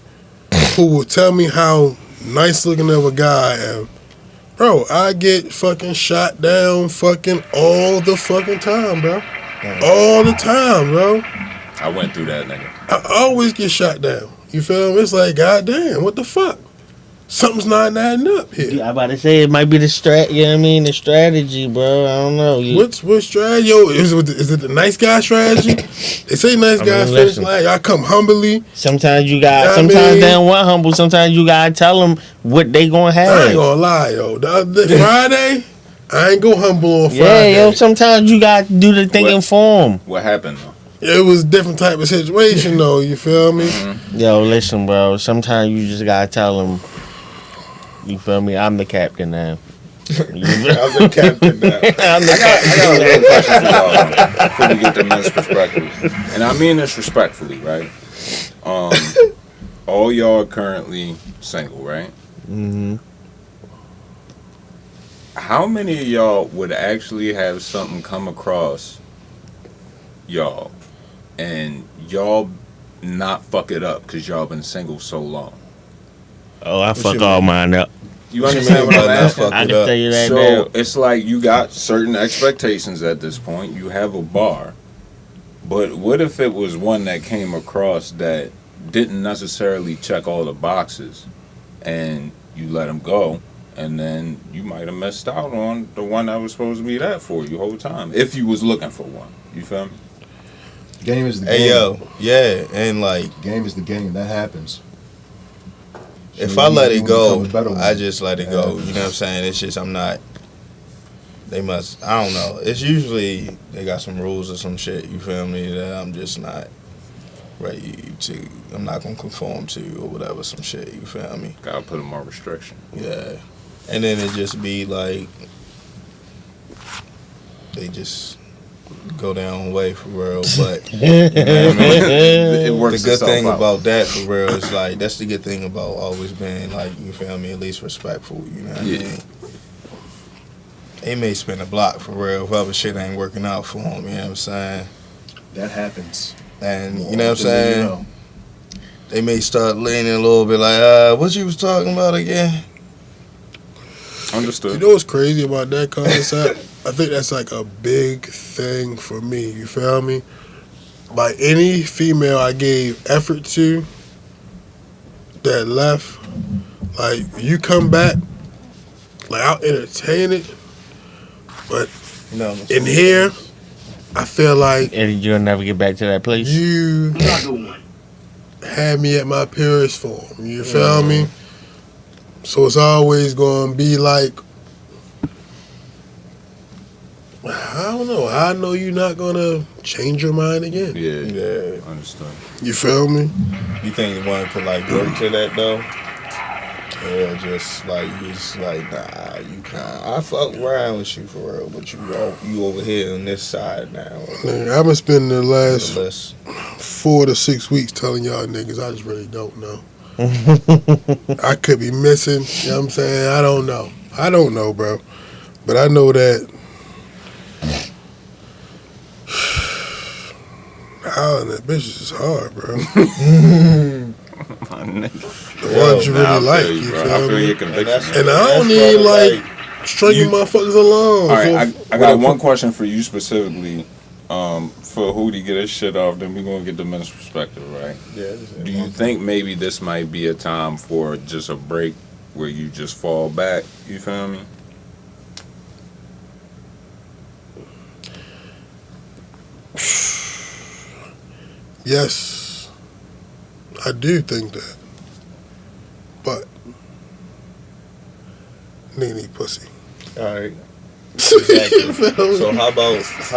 who will tell me how nice looking of a guy I am. Bro, I get fucking shot down fucking all the fucking time, bro. All the time, bro. I went through that, nigga. I always get shot down. You feel me? It's like, goddamn, what the fuck? Something's not adding up here. I'm about to say it might be the strat. You know what I mean? The strategy, bro. I don't know. What strategy? Yo, is it the nice guy strategy? They say nice guys finish listen. like I come humbly. Sometimes you got. Yeah, I Sometimes mean- they don't want humble. Sometimes you gotta tell them what they gonna I ain't have. gonna lie, yo. The other day, Friday, I ain't go humble on Yeah, Friday. yo. Sometimes you gotta do the thinking What? for them. What happened though? It was a different type of situation, though. You feel me? Yo, listen, bro. Sometimes you just gotta tell them. You feel me? I'm the captain now. You feel- I'm the captain now. I'm the I got a real question for y'all before we get the men's perspective, and I mean this respectfully, right? All y'all are currently single, right? Mm-hmm. How many of y'all would actually have something come across y'all and y'all not fuck it up because y'all been single so long? Oh, I fuck you all mean? mine up. You understand what I'm Not asking? fuck I it can up. tell you that So now. it's like you got certain expectations at this point. You have a bar, but what if it was one that came across that didn't necessarily check all the boxes, and you let them go, and then you might have missed out on the one that was supposed to be that for you the whole time if you was looking for one. You feel me? Game is the game. Hey yo, yeah, and like Game is the game. That happens. if So I you- let you it wanna go, become a better one. I just let it go. Yeah. You know what I'm saying? It's just I'm not. They must. I don't know. It's usually they got some rules or some shit. You feel me? That I'm just not ready to. I'm not gonna conform to or whatever. Some shit. You feel me? Gotta put them on restriction. Yeah. And then it just be like they just go down way for real. But You know what I mean? It works the good itself thing out. about that for real is like that's the good thing about always being like, you feel me, at least respectful, you know what Yeah. I mean? They may spin a block for real if other shit ain't working out for them, you know what I'm saying? That happens. And More you know what I'm often than you saying? know. They may start leaning a little bit like, what you was talking about again? Understood. You know what's crazy about that concept? I think that's like a big thing for me. You feel me? By any female I gave effort to that left, like you come back, like I'll entertain it, but No. in here, I feel like And you'll never get back to that place. you Another one. had me at my purest form. You feel me? So it's always gonna be like, I don't know. I know you're not gonna change your mind again. Yeah, Yeah. understood. You feel me? You think one could like work to that though? Or just like you just like, nah, you can't. I fuck around with you for real, but you over here on this side now. Nigga, I've been spending the last Unless 4 to 6 weeks telling y'all niggas I just really don't know. I could be missing. You know what I'm saying? I don't know. I don't know, bro. But I know that hollering at bitches is hard, bro. My nigga. The ones you Nah, I really like, feel you bro. I feel feel me? your conviction. And I don't that's need probably, like stringing you- motherfuckers along. All right, for- I got one question for you specifically. For Hootie get his shit off, then we're gonna get the men's perspective, right? Do you think maybe this might be a time for just a break where you just fall back? You feel me? Yes, I do think that. But nigga need pussy. All right. Exactly. So how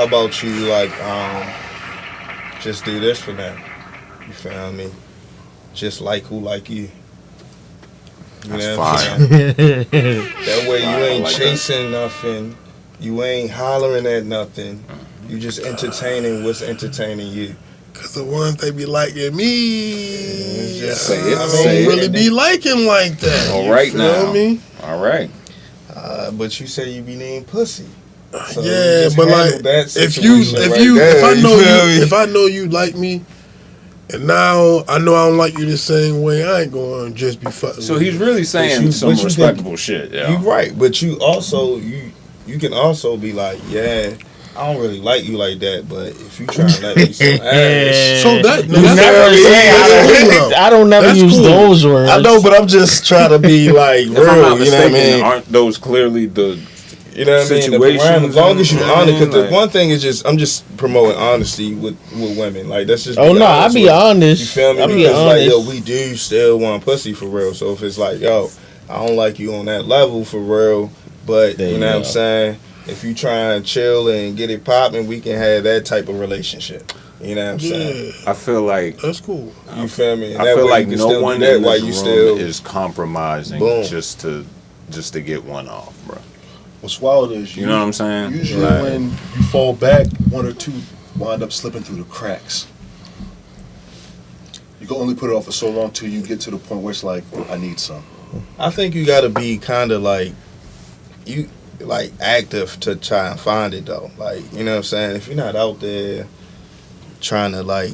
about you like just do this for them? You feel me? Just like who like you. You That's know what I'm fire. saying? That way you ain't like chasing nothing. You ain't hollering at nothing. You just entertaining what's entertaining you. Cause the ones they be liking me, Just say it, I say don't it. really be liking like that. All You right feel now. me? All right. But you say you be needing pussy. So Yeah, just but handle like that if you situation if right you there, if I know feel me? you if I know you like me, and now I know I don't like you the same way, I ain't going to just be fucking. So with he's you. really saying you- some but you respectable shit. Yeah. You right, but you also you can also be like, yeah, I don't really like you like that, but if you try to let me some ass, So that You that's never cool. say That's cool. I don't never That's use cool. those words. I know, but I'm just trying to be like real. If I'm not You know what I mistaken, mean? aren't those clearly the You know what I mean? The situations parameters, as long as you and- you know what I honor, mean? because the Like- one thing is just I'm just promoting honesty with women. Like that's just. Oh no, I honest be with- honest. You feel me? I be Because like honest. yo, we do still want pussy for real. So if it's like yo, I don't like you on that level for real, but There you you know what I'm go. saying? If you try and chill and get it popping, we can have that type of relationship. You know what I'm saying? Yeah, I feel like that's cool. You feel me? And I that feel way like you can no still do one that in while this you room still is compromising Boom. just to get one off, bro. What's wild is You know what I'm saying? Usually Like- when you fall back, one or two wind up slipping through the cracks. You can only put it off for so long till you get to the point where it's like, I need some. I think you gotta be kind of like you like active to try and find it though. Like you know what I'm saying. If you're not out there trying to like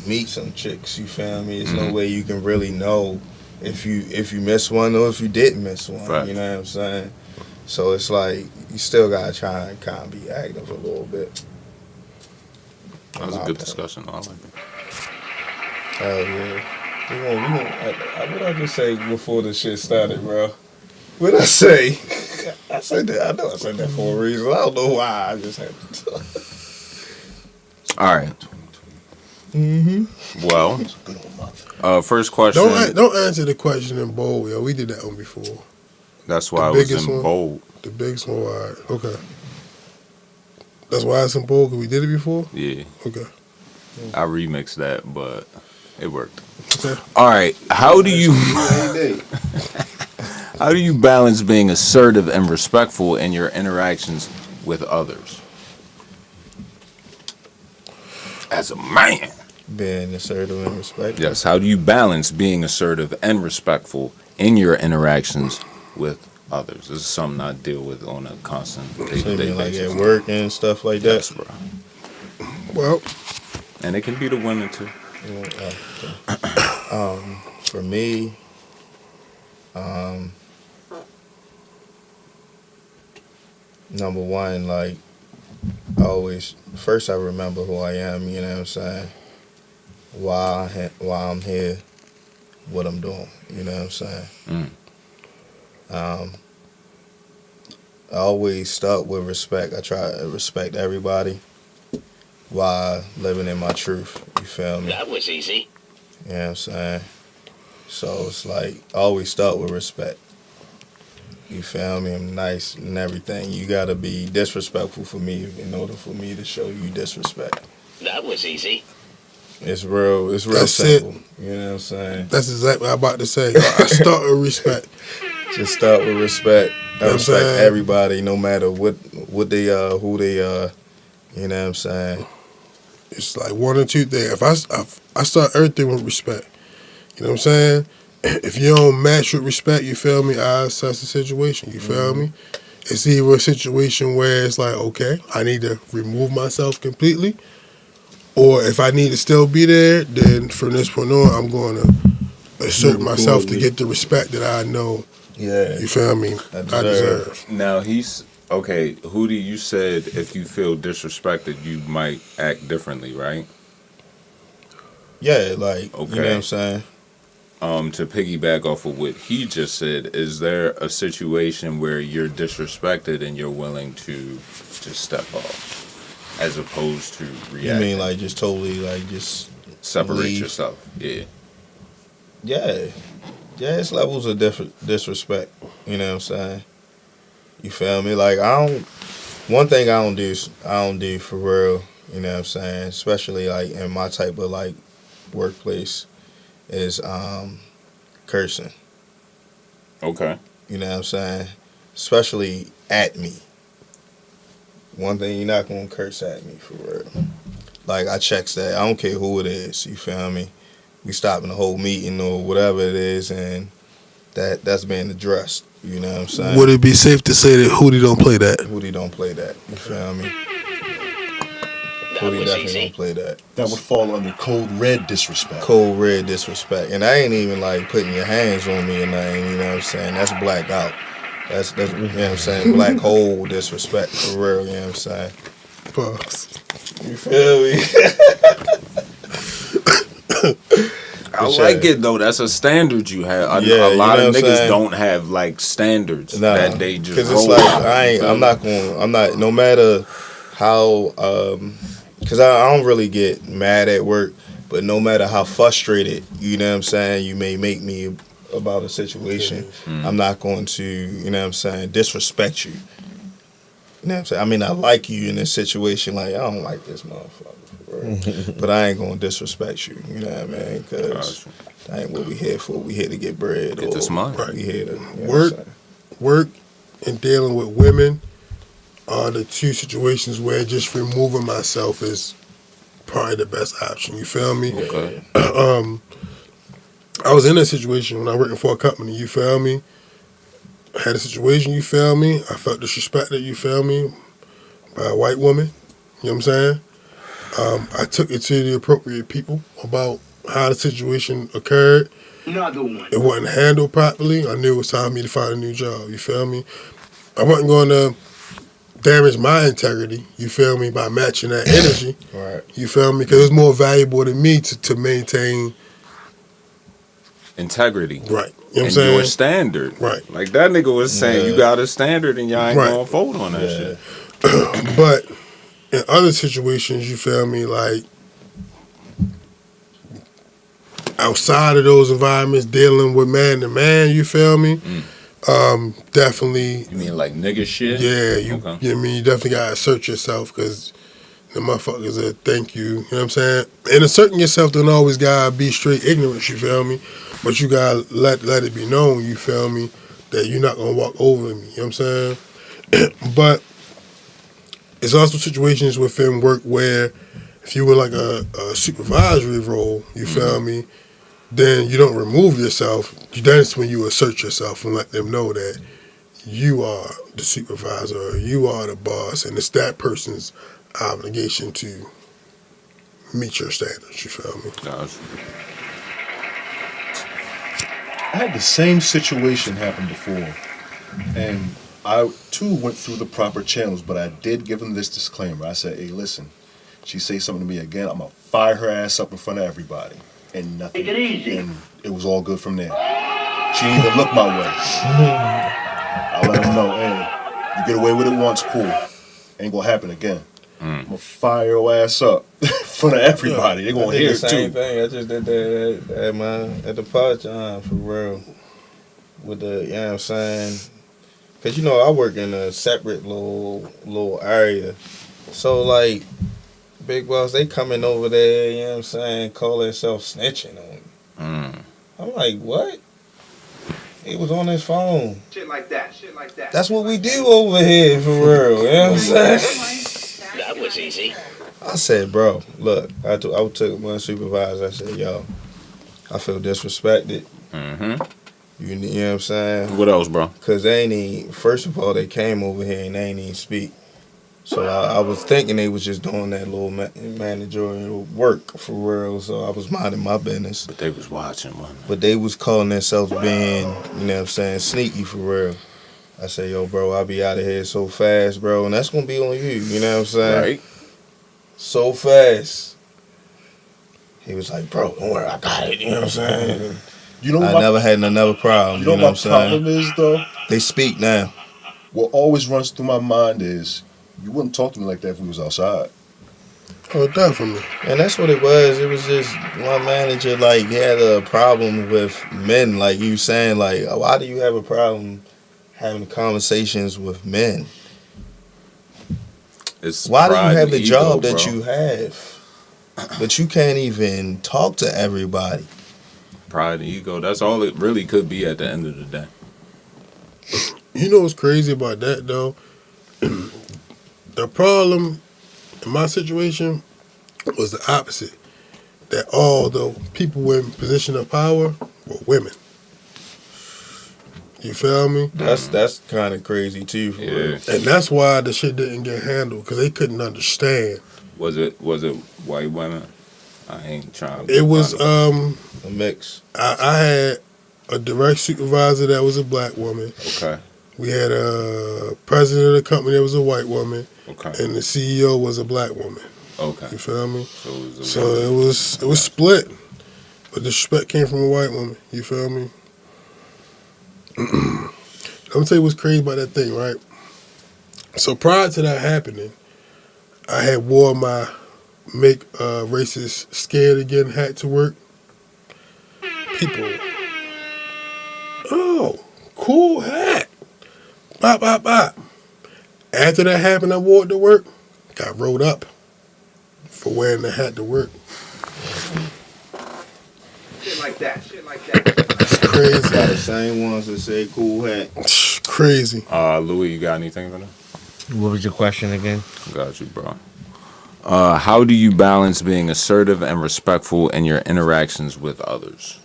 meet some chicks, you feel me? There's no way you can really know if you miss one or if you didn't miss one. Fact. You know what I'm saying? So it's like you still gotta try and kind of be active a little bit. That was a good discussion. I like it. Hell yeah. What I just say before the shit started, bro? What I say? I said that. I know I said that for a reason. I don't know why. I just had to talk. All right. Well, Good old month. first question. Don't answer the question in bold, yo. We did that one before. That's why the I was biggest in one. bold. The biggest one, all right. Okay. That's why it's in bold, because we did it before? Yeah, Okay. I remixed that, but it worked. Okay. All right. How do you balance being assertive and respectful in your interactions with others? As a man. Being assertive and respectful. Yes. How do you balance being assertive and respectful in your interactions with others? This is something I deal with on a constant So you day-to-day mean like basis. at work and stuff like that? Yes, bro. Well, And it can be the women too. For me, number one, like first I remember who I am, you know what I'm saying? Why I'm here, what I'm doing, you know what I'm saying? I always start with respect. I try to respect everybody while living in my truth, you feel me? That was easy. You know what I'm saying? So it's like, I always start with respect. You feel me? I'm nice and everything. You gotta be disrespectful for me in order for me to show you disrespect. That was easy. It's real That's simple. You know what I'm saying? that's exactly what I'm about to say. I start with respect. Just start with respect. I You know what I'm respect saying? everybody no matter what they are, who they are. You know what I'm saying? It's like one or two things. If I start everything with respect. You know what I'm saying? If you don't match with respect, you feel me? I assess the situation. You feel me? It's either a situation where it's like, okay, I need to remove myself completely, or if I need to still be there, then from this point on, I'm going to assert Move myself to accordingly. get the respect that I know. Yeah. You feel me? I deserve. Now he's okay. Hootie, you said if you feel disrespected, you might act differently, right? Yeah, like, Okay. you know what I'm saying? To piggyback off of what he just said, is there a situation where you're disrespected and you're willing to just step off? as opposed to reacting. You mean like just totally like just separate leave? yourself? Yeah. Yeah. Yeah, it's levels of disrespect. You know what I'm saying? You feel me? Like one thing I don't do for real, you know what I'm saying, especially like in my type of like workplace, is cursing. Okay. You know what I'm saying? Especially at me. One thing, you're not gonna curse at me for real. Like, I checks that. I don't care who it is, you feel me? We stopping the whole meeting or whatever it is, and that's being addressed. You know what I'm saying? Would it be safe to say that Hootie don't play that? Hootie don't play that. You feel me? Hootie definitely don't play that. That would fall under code red disrespect. Code red disrespect. And I ain't even like putting your hands on me or nothing, you know what I'm saying? That's blackout. That's you know what I'm saying? Black hole disrespect for real, you know what I'm saying? Pause. You feel me? I like it though. That's a standard you have. Yeah, a lot of what I'm niggas saying? don't have like standards that they just because roll it's by. like I'm not no matter how because I don't really get mad at work, but no matter how frustrated, you know what I'm saying, you may make me about a situation, I'm not going to, you know what I'm saying, disrespect you. You know what I'm saying? I mean, I like you in this situation. Like, I don't like this motherfucker, but I ain't gonna disrespect you. You know what I mean? Because that ain't what we here for. We here to get bread. Get this money. We here to you know work, and dealing with women are the two situations where just removing myself is probably the best option. You feel me? Okay. I was in a situation when I was working for a company. You feel me? I had a situation, you feel me? I felt disrespected, you feel me, by a white woman. You know what I'm saying? I took it to the appropriate people about how the situation occurred. Another one. It wasn't handled properly. I knew it was time for me to find a new job, you feel me? I wasn't going to damage my integrity, you feel me, by matching that energy. Right. You feel me? Because it was more valuable to me to maintain integrity. Right. You know what I'm and saying? your standard. Right. Like that nigga was saying, you got a standard and y'all ain't gonna fold on that shit. But in other situations, you feel me, like outside of those environments, dealing with man to man, you feel me? Definitely. You mean like nigga shit? Yeah, you know what I mean? You definitely gotta assert yourself because the motherfuckers that thank you, you know what I'm saying? And asserting yourself don't always gotta be straight ignorance, you feel me? But you gotta let it be known, you feel me, that you're not gonna walk over me, you know what I'm saying? But it's also situations within work where if you were like a supervisory role, you feel me, then you don't remove yourself. That's when you assert yourself and let them know that you are the supervisor, or you are the boss, and it's that person's obligation to meet your standards, you feel me? Gotcha. I had the same situation happen before, and I too went through the proper channels, but I did give them this disclaimer. I said, hey, listen, she say something to me again, I'm going to fire her ass up in front of everybody. And nothing. Take it easy. And it was all good from there. She didn't even look my way. I let her know, hey, you get away with it once, cool. Ain't going to happen again. I'm going to fire your ass up in front of everybody. They're going to hear it too. Same thing. I just did that at the pod time, for real. With the, you know what I'm saying? Because, you know, I work in a separate little area. So, like, big boss, they coming over there, you know what I'm saying, call themselves snitching on me. I'm like, what? He was on his phone. Shit like that. That's what we do over here, for real, you know what I'm saying? That was easy. I said, bro, look, I took one supervisor, I said, yo, I feel disrespected. You know what I'm saying? What else, bro? Because they ain't even, first of all, they came over here and they ain't even speak. So I was thinking they was just doing that little managerial work for real. So I was minding my business. But they was watching, man. But they was calling themselves being, you know what I'm saying, sneaky for real. I said, yo, bro, I'll be out of here so fast, bro. And that's going to be on you, you know what I'm saying? Right. So fast. He was like, bro, don't worry, I got it, you know what I'm saying? You know I never had another problem, You know what what I'm my saying? problem is, though? They speak now. What always runs through my mind is, you wouldn't talk to me like that if we was outside. Oh, definitely. And that's what it was. It was just one manager, like, he had a problem with men. Like, you saying, like, why do you have a problem having conversations with men? It's Why do you pride have and the ego, job that bro. you have, but you can't even talk to everybody? Pride and ego. That's all it really could be at the end of the day. You know what's crazy about that, though? The problem in my situation was the opposite. That all the people in position of power were women. You feel me? That's kind of crazy too. For real. And that's why the shit didn't get handled, because they couldn't understand. Was it white women? I ain't trying to. It was A mix. I had a direct supervisor that was a black woman. Okay. We had a president of the company that was a white woman, Okay. and the CEO was a black woman. Okay. You feel me? So it was split, but the respect came from a white woman. You feel me? Let me tell you what's crazy about that thing, right? So prior to that happening, I had wore my Make Racist Scared Again hat to work. People, oh, cool hat. Bop, bop, bop. After that happened, I wore it to work. Got rolled up for wearing the hat to work. Shit like that. It's crazy. Got the same ones that say cool hat. Crazy. Louis, you got anything for that? What was your question again? Got you, bro. How do you balance being assertive and respectful in your interactions with others?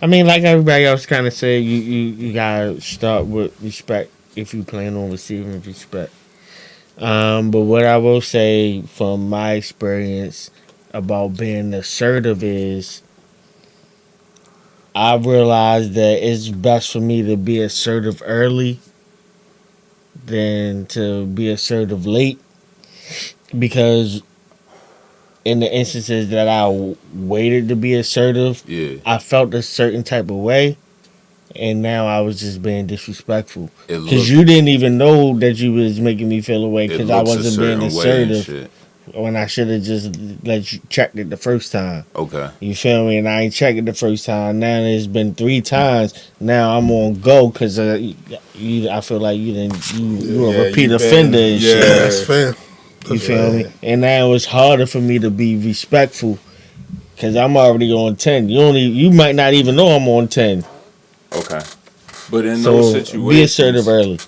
I mean, like everybody else kind of said, you gotta start with respect if you plan on receiving respect. But what I will say from my experience about being assertive is, I realized that it's best for me to be assertive early than to be assertive late, because in the instances that I waited to be assertive, I felt a certain type of way, and now I was just being disrespectful because you didn't even know that you was making me feel away because I wasn't being assertive when I should have just let you check it the first time. Okay. You feel me? And I ain't checked it the first time. Now it's been 3 times. Now I'm on go because I feel like you a repeat offender and shit. Yeah, that's fair. You feel me? And now it's harder for me to be respectful because I'm already on 10. You might not even know I'm on 10. Okay. But in those situations, be assertive early.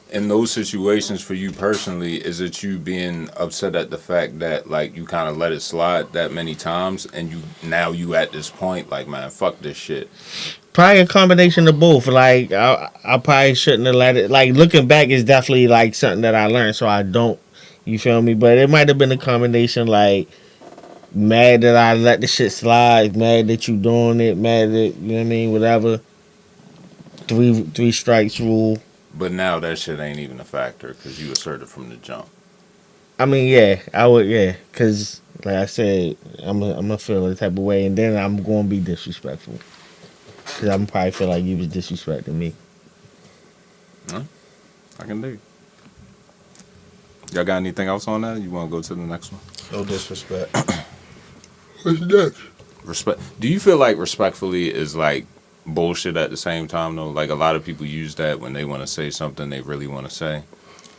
In those situations, for you personally, is it you being upset at the fact that like you kind of let it slide that many times, and you at this point like, man, fuck this shit? Probably a combination of both. Like I probably shouldn't have let it. Like looking back is definitely like something that I learned, so I don't. You feel me? But it might have been a combination, like mad that I let the shit slide, mad that you doing it, mad that, you know what I mean, whatever. Three strikes rule. But now that shit ain't even a factor because you asserted from the jump. I mean, yeah, I would, yeah, because like I said, I'm gonna feel a type of way, and then I'm gonna be disrespectful because I'm probably feel like you was disrespecting me. I can dig. Y'all got anything else on that? You want to go to the next one? No disrespect. What's next? Respect. Do you feel like respectfully is like bullshit at the same time though? Like a lot of people use that when they want to say something they really want to say.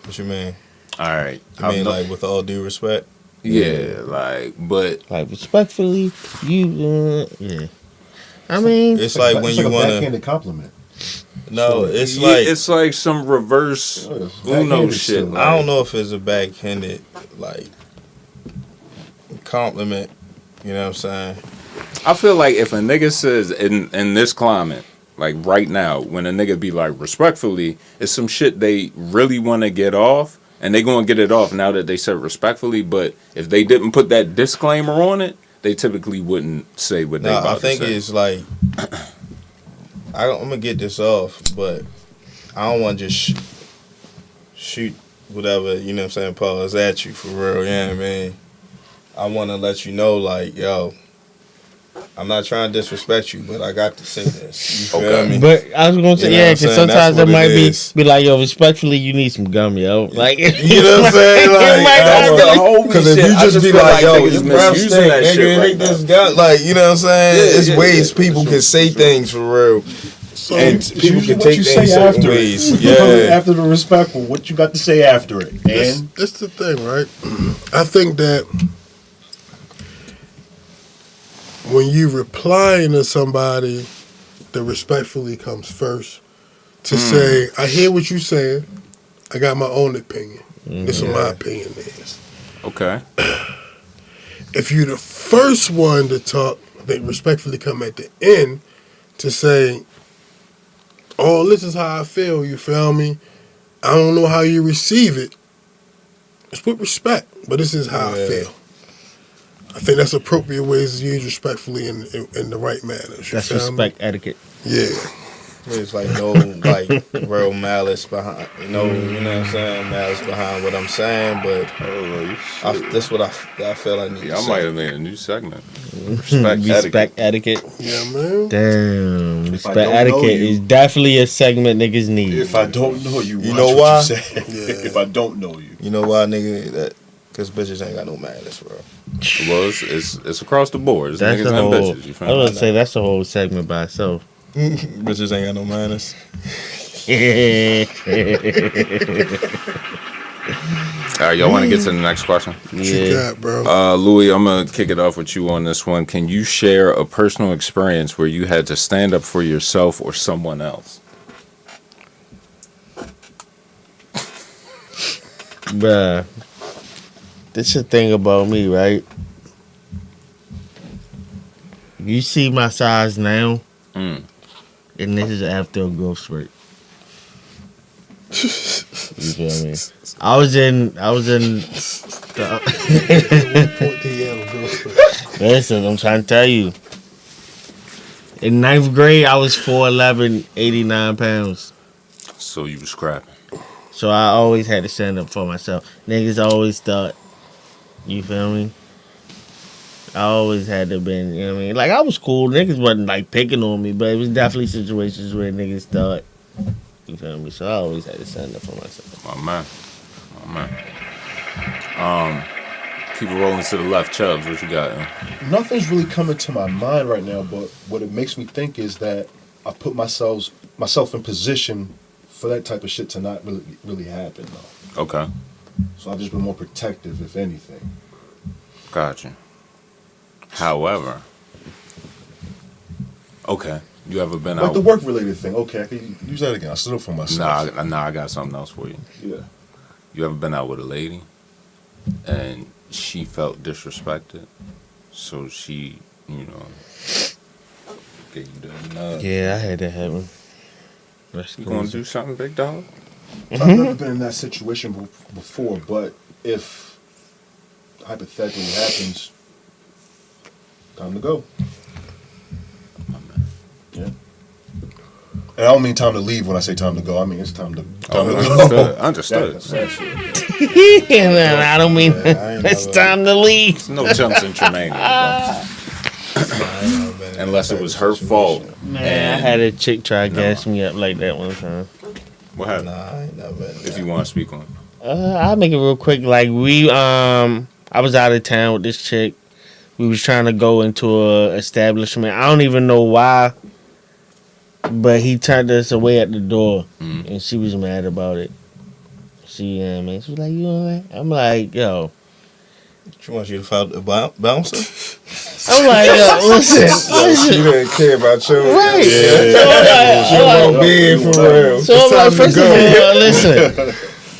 What you mean? All right. I mean, like with all due respect. Yeah, but like respectfully, yeah. I mean, it's like when you want to backhanded compliment. No, it's like some reverse Uno shit. Like, I don't know if it's a backhanded like compliment. You know what I'm saying? I feel like if a nigga says in this climate, like right now, when a nigga be like respectfully, it's some shit they really want to get off, and they gonna get it off now that they said respectfully. But if they didn't put that disclaimer on it, they typically wouldn't say what they about to say. I think it's like I'm gonna get this off, but I don't want to just shoot whatever, you know what I'm saying, pause at you for real, you know what I mean? I want to let you know, like, yo, I'm not trying to disrespect you, but I got to say this. You feel me? But I was gonna say, You know yeah, what I'm because saying? sometimes That's it what might it be is. like, yo, respectfully, you need some gum, yo. Like, You know what I'm saying? Like, because if you just be like, yo, you breath stink, nigga, hate this guy. Like, you know what I'm saying? There's ways people can say things for real. So And people can take things certain ways. Yeah. After the respectful, what you got to say after it? And that's the thing, right? I think that when you replying to somebody, the respectfully comes first. To say, I hear what you're saying. I got my own opinion. This is what my opinion is. Okay. If you're the first one to talk, they respectfully come at the end to say, oh, this is how I feel, you feel me? I don't know how you receive it. It's with respect, but this is how I feel. I think that's appropriate ways to use respectfully in the right manner. that's respect etiquette. Yeah. There's like no like real malice behind, you know what I'm saying? Malice behind what I'm saying, but that's what I feel I need to I say. might have made a new segment. Respect etiquette. Yeah, man. Damn. If I Respect don't know etiquette you- is definitely a segment niggas need. if I don't know you, You watch know what why? You say. Yeah. If I don't know you, You know why, nigga? Because bitches ain't got no malice, bro. Well, it's across the board. It's That's niggas the and whole. bitches. You I feel was me? gonna say that's the whole segment by itself. Bitches ain't got no malice. All right, y'all want to get to the next question? What you got, bro? Louis, I'm gonna kick it off with you on this one. Can you share a personal experience where you had to stand up for yourself or someone else? Bruh, this the thing about me, right? You see my size now, and this is after a growth spurt. You feel me? I was in. Listen, I'm trying to tell you. In 9th grade, I was 4'11", 89 pounds. So you was scrapping. So I always had to stand up for myself. Niggas always thought, you feel me? I always had to been, you know what I mean? Like, I was cool. Niggas wasn't, like, picking on me, but it was definitely situations where niggas thought, you feel me? So I always had to stand up for myself. My man. Keep it rolling to the left. Chubbs, what you got? nothing's really coming to my mind right now. But what it makes me think is that I put myself in position for that type of shit to not really happen, though. Okay. So I've just been more protective, if anything. Gotcha. However, okay, you ever been Like out? the work-related thing. Okay, I can use that again. I stood up for myself. Nah, I got something else for you. Yeah. You ever been out with a lady and she felt disrespected, so she, you know, gave you the nub? Yeah, I had that happen. That's You gonna crazy. do something, big dog? I've never been in that situation before, but if hypothetically happens, time to go. Yeah. And I don't mean time to leave when I say time to go. I mean it's time to go. Understood. That's it. And I don't mean it's time to leave. No jumps in Tremaine. Unless it was her fault. Man, I had a chick try to gas me up like that one time. What happened? Nah, I ain't never been If you want to speak on it. I'll make it real quick. Like I was out of town with this chick. We was trying to go into a establishment. I don't even know why, but he turned us away at the door, and she was mad about it. She was like, "You alright?" I'm like, "Yo." She wants you to follow the bouncer? I'm like, "Yo, listen." She didn't care about you. Right. She won't be for real. So I'm like, first of all, listen.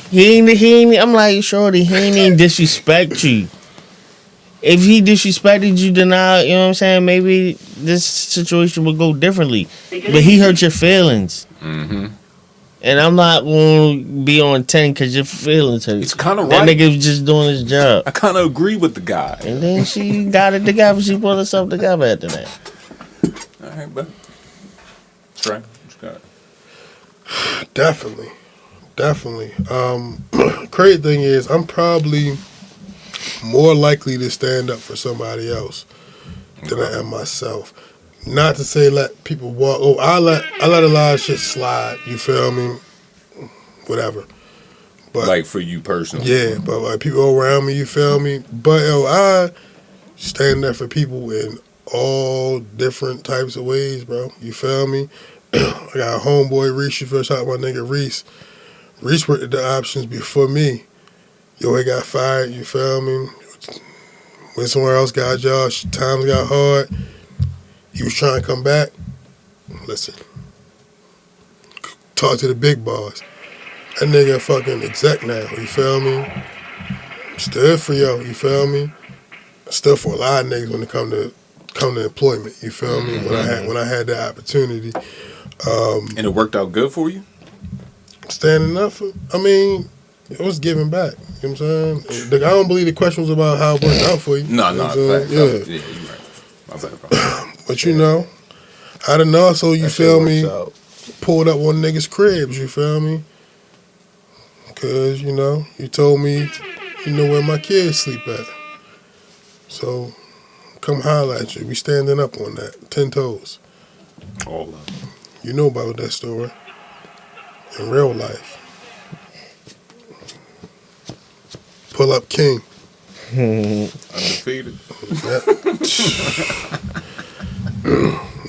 He ain't. I'm like, shorty, he ain't even disrespect you. If he disrespected you, then you know what I'm saying, maybe this situation would go differently. But he hurt your feelings. Mm-hmm. And I'm not going to be on 10 because your feelings hurt. It's kind of That right. nigga was just doing his job. I kind of agree with the guy. And then she got it together. She put herself together after that. All right, but Trey, what you got? Definitely. Crazy thing is, I'm probably more likely to stand up for somebody else than I am myself. Not to say let people walk. Oh, I let a lot of shit slide. You feel me? Whatever. But Like for you personally. yeah, but like people around me, you feel me? But yo, I stand there for people in all different types of ways, bro. You feel me? I got a homeboy, Reese. You feel? Shout out my nigga Reese. Reese worked at the options before me. Yo, he got fired. You feel me? Went somewhere else, got a job. Times got hard. He was trying to come back. Listen, talk to the big boss. That nigga a fucking exec now. You feel me? Stood for yo. You feel me? Stood for a lot of niggas when it come to employment. You feel me? When I had that opportunity. And it worked out good for you? Standing up for, I mean, it was giving back. You know what I'm saying? I don't believe the question was about how it worked out for you. No, you know no. yeah. Yeah, you're right. My bad, bro. But you know, I don't know. So you That shit feel me? works out. Pulled up on niggas' cribs. You feel me? Because, you know, you told me you know where my kids sleep at. So come holler at you. We standing up on that. 10 toes. All of it. You know about that story. In real life. Pull up king. Undefeated.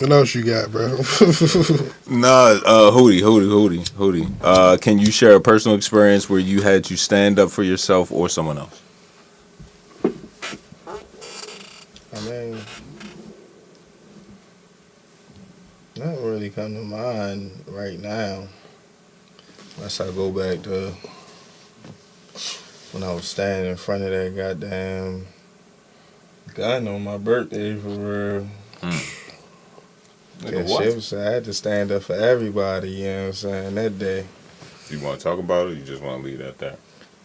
What else you got, bro? Nah, Hootie. Can you share a personal experience where you had to stand up for yourself or someone else? I mean, not really come to mind right now. Unless I go back to when I was standing in front of that goddamn gun on my birthday for real. Nigga, Yeah, what? shit was, I had to stand up for everybody, you know what I'm saying, that day. You want to talk about it or you just want to leave that there?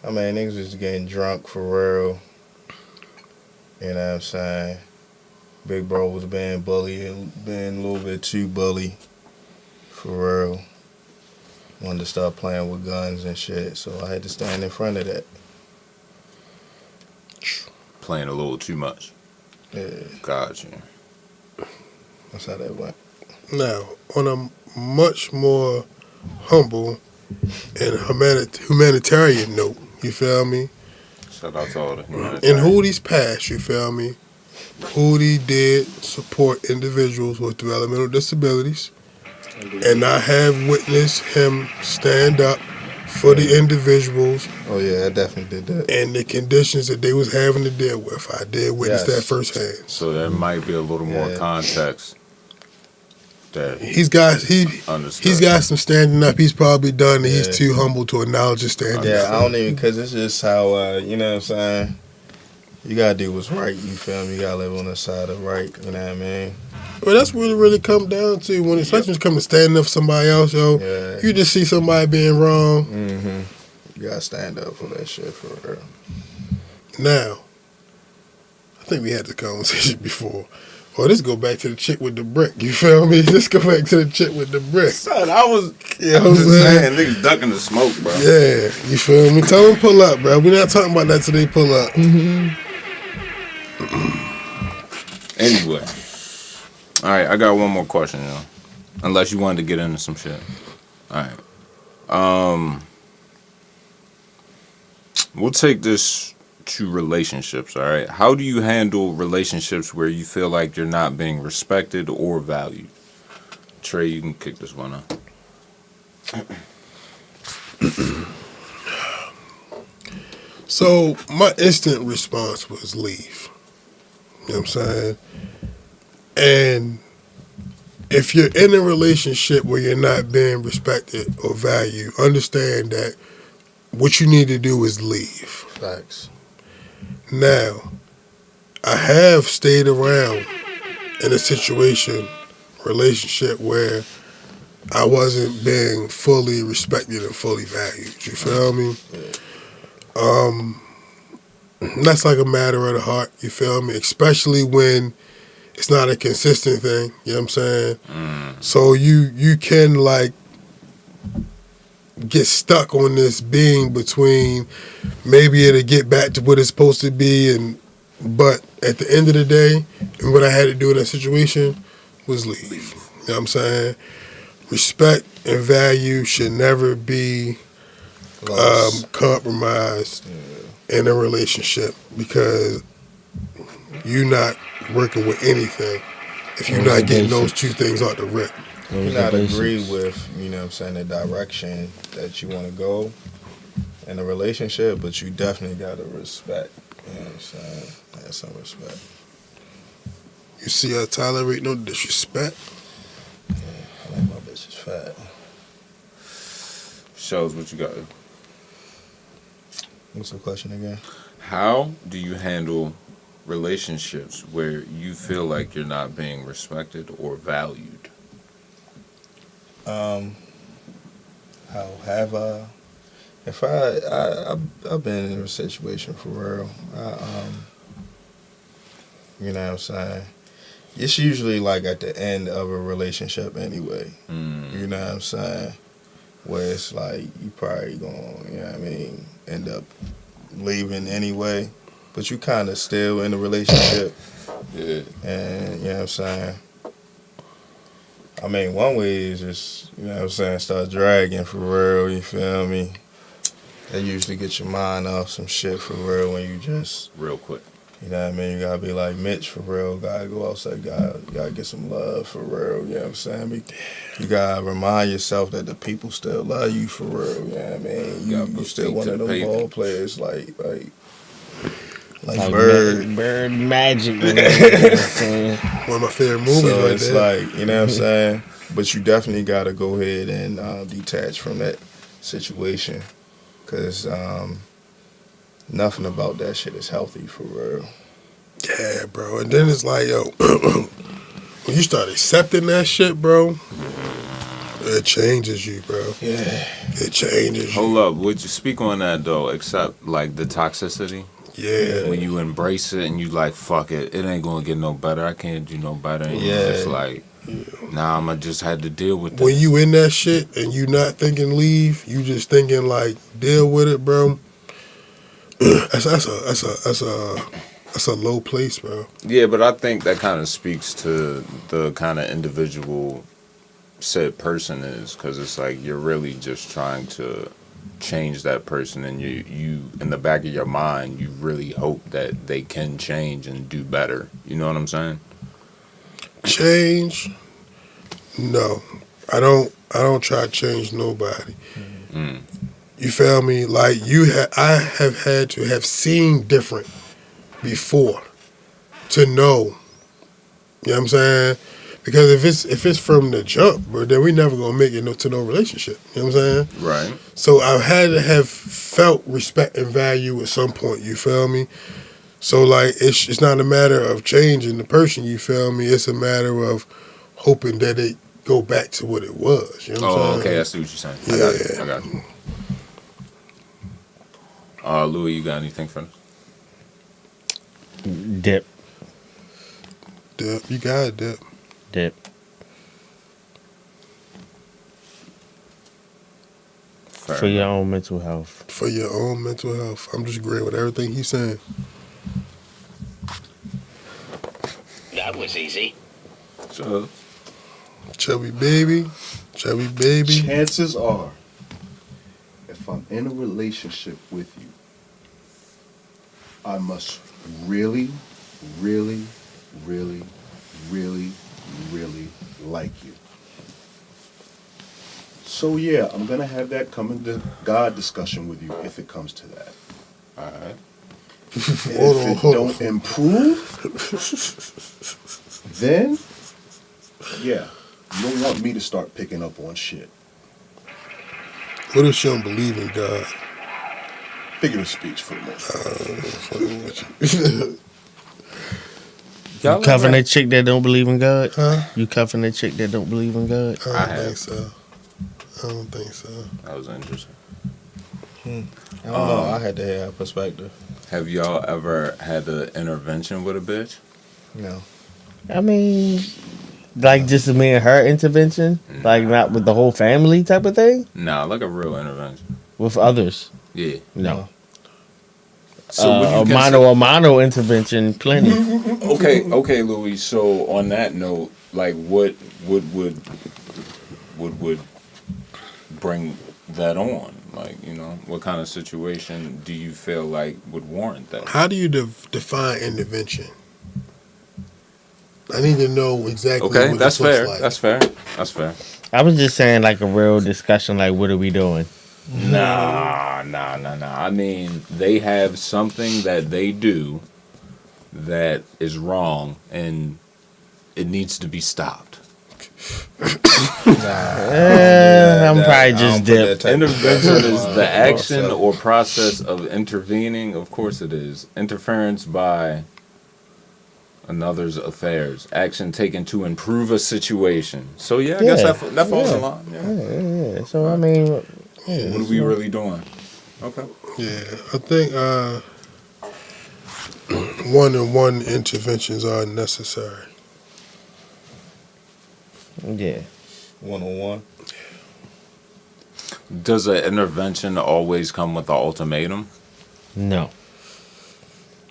I mean, niggas was getting drunk for real. You know what I'm saying? Big bro was being bullied and being a little bit too bully. For real. Wanted to start playing with guns and shit, so I had to stand in front of that. Playing a little too much. Yeah, Gotcha. that's how that went. Now, on a much more humble and humanitarian note, you feel me? Shout out to all the In humanitarian. Hootie's past, you feel me? Hootie did support individuals with developmental disabilities, and I have witnessed him stand up for the individuals Oh yeah, I definitely did that. and the conditions that they was having to deal with. I did witness Yes. that firsthand. So there might be a little more Yeah. context that He's got understood. he's got some standing up. He's probably done. And He's Yeah. too humble to acknowledge his standing Yeah, up. I don't even, because it's just how, you know what I'm saying? You gotta do what's right, you feel me? You gotta live on the side of right, you know what I mean? Well, that's what it really come down to when it's especially when it comes to standing up for somebody else, yo. Yeah. You just see somebody being wrong. Mm-hmm. You gotta stand up for that shit for real. Now, I think we had this conversation before. Well, let's go back to the chick with the brick. You feel me? Let's go back to the chick with the brick. Son, I was You know I'm what I'm just saying? saying, niggas ducking the smoke, bro. Yeah, you feel me? Tell them pull up, bro. We're not talking about that today. Pull up. Anyway. All right, I got one more question, yo. Unless you wanted to get into some shit. All right. We'll take this to relationships, all right? How do you handle relationships where you feel like you're not being respected or valued? Trey, you can kick this one up. So my instant response was leave. You know what I'm saying? And if you're in a relationship where you're not being respected or valued, understand that what you need to do is leave. Facts. Now, I have stayed around in a situation, relationship where I wasn't being fully respected and fully valued. You feel me? That's like a matter of the heart. You feel me? Especially when it's not a consistent thing. You know what I'm saying? So you can like get stuck on this being between maybe it'll get back to what it's supposed to be and But at the end of the day, and what I had to do in that situation was leave. You know what I'm saying? Respect and value should never be compromised in a relationship because you're not working with anything if you're not getting those two things out the rip. You not agree with, you know what I'm saying, the direction that you want to go in a relationship, but you definitely got to respect. You know what I'm saying? Have some respect. You see her tolerate no disrespect? Yeah, I like my bitches fat. Shows what you got. What's the question again? How do you handle relationships where you feel like you're not being respected or valued? How have I? If I've been in a situation for real. You know what I'm saying? It's usually like at the end of a relationship anyway. You know what I'm saying? Where it's like you probably going, you know what I mean, end up leaving anyway, but you kind of still in a relationship. Yeah. And you know what I'm saying? I mean, one way is just, you know what I'm saying, start dragging for real, you feel me? That usually get your mind off some shit for real when you just... Real quick. You know what I mean? You gotta be like Mitch for real. Gotta go outside. Gotta get some love for real. You know what I'm saying? You gotta remind yourself that the people still love you for real. You know what I mean? You still one of them ball players like Bird. Bird Magic. One of my favorite movies. So right it's there. like, you know what I'm saying? But you definitely gotta go ahead and detach from that situation, cause nothing about that shit is healthy for real. Yeah, bro. And then it's like, yo, when you start accepting that shit, bro, it changes you, bro. Yeah. It changes you. Hold up. Would you speak on that, though, except, like, the toxicity? Yeah. When you embrace it and you like, fuck it, it ain't gonna get no better. I can't do no better. And you Yeah. just like, nah, I'ma just had to deal with this. When you in that shit and you not thinking leave, you just thinking like deal with it, bro. That's a low place, bro. Yeah, but I think that kind of speaks to the kind of individual said person is, because it's like you're really just trying to change that person, and you in the back of your mind you really hope that they can change and do better. You know what I'm saying? Change? No, I don't try to change nobody. Mm. You feel me? Like I have had to have seen different before to know. You know what I'm saying? Because if it's from the jump, bro, then we never gonna make it to no relationship. You know what I'm saying? Right. So I've had to have felt respect and value at some point. You feel me? So like it's not a matter of changing the person. You feel me? It's a matter of hoping that they go back to what it was. You know what I'm saying? Okay, I see what you're saying. Yeah. I got you. Louis, you got anything for us? Dip. You got it, Dip. Dip. Fair For your enough. own mental health. For your own mental health. I'm just agreeing with everything he's saying. That was easy. So, Chubby baby. Chances are, if I'm in a relationship with you, I must really, really, really, really, really like you. So yeah, I'm gonna have that coming to God discussion with you if it comes to that. all right. If it don't improve, then yeah, you don't want me to start picking up on shit. What if she don't believe in God? Figure of speech for the most part. You cuffing that chick that don't believe in God? Huh? You cuffing that chick that don't believe in God? I don't think so. I don't think so. That was interesting. I don't know. I had to hear her perspective. Have y'all ever had an intervention with a bitch? No. I mean, like just me and her intervention? Like not with the whole family type of thing? Nah, like a real intervention. With others? Yeah. No. mono intervention, plenty. Okay, Louis. So on that note, like, what would bring that on? Like, you know, what kind of situation do you feel like would warrant that? How do you define intervention? I need to know exactly. Okay, what that's this looks fair. like. That's fair. I was just saying like a real discussion, like what are we doing? Nah. I mean, they have something that they do that is wrong, and it needs to be stopped. I'm probably just dip. Intervention is the action or process of intervening. Of course it is. Interference by another's affairs. Action taken to improve a situation. So yeah, I guess that falls in line. Yeah. So I mean, what are we really doing? Okay. Yeah, I think one-on-one interventions are necessary. Yeah. 101. Does an intervention always come with an ultimatum? No.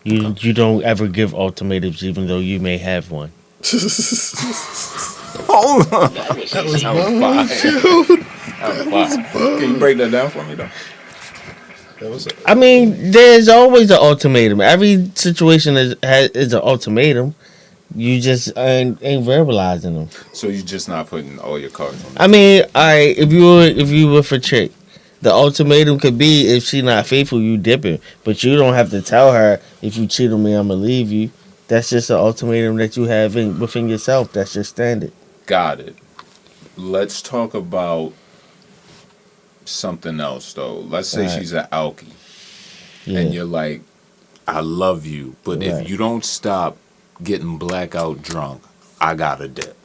You don't ever give ultimatums, even though you may have one. Hold on. That was fire. Can you break that down for me, though? I mean, there's always an ultimatum. Every situation is an ultimatum. You just ain't verbalizing them. So you're just not putting all your cards on. I mean, all right, if you were for chick, the ultimatum could be if she not faithful, you dipping. But you don't have to tell her if you cheat on me, I'ma leave you. That's just an ultimatum that you have within yourself. That's your standard. Got it. Let's talk about something else, though. Let's say she's an alkie, and you're like, I love you, but if you don't stop getting blackout drunk, I gotta dip.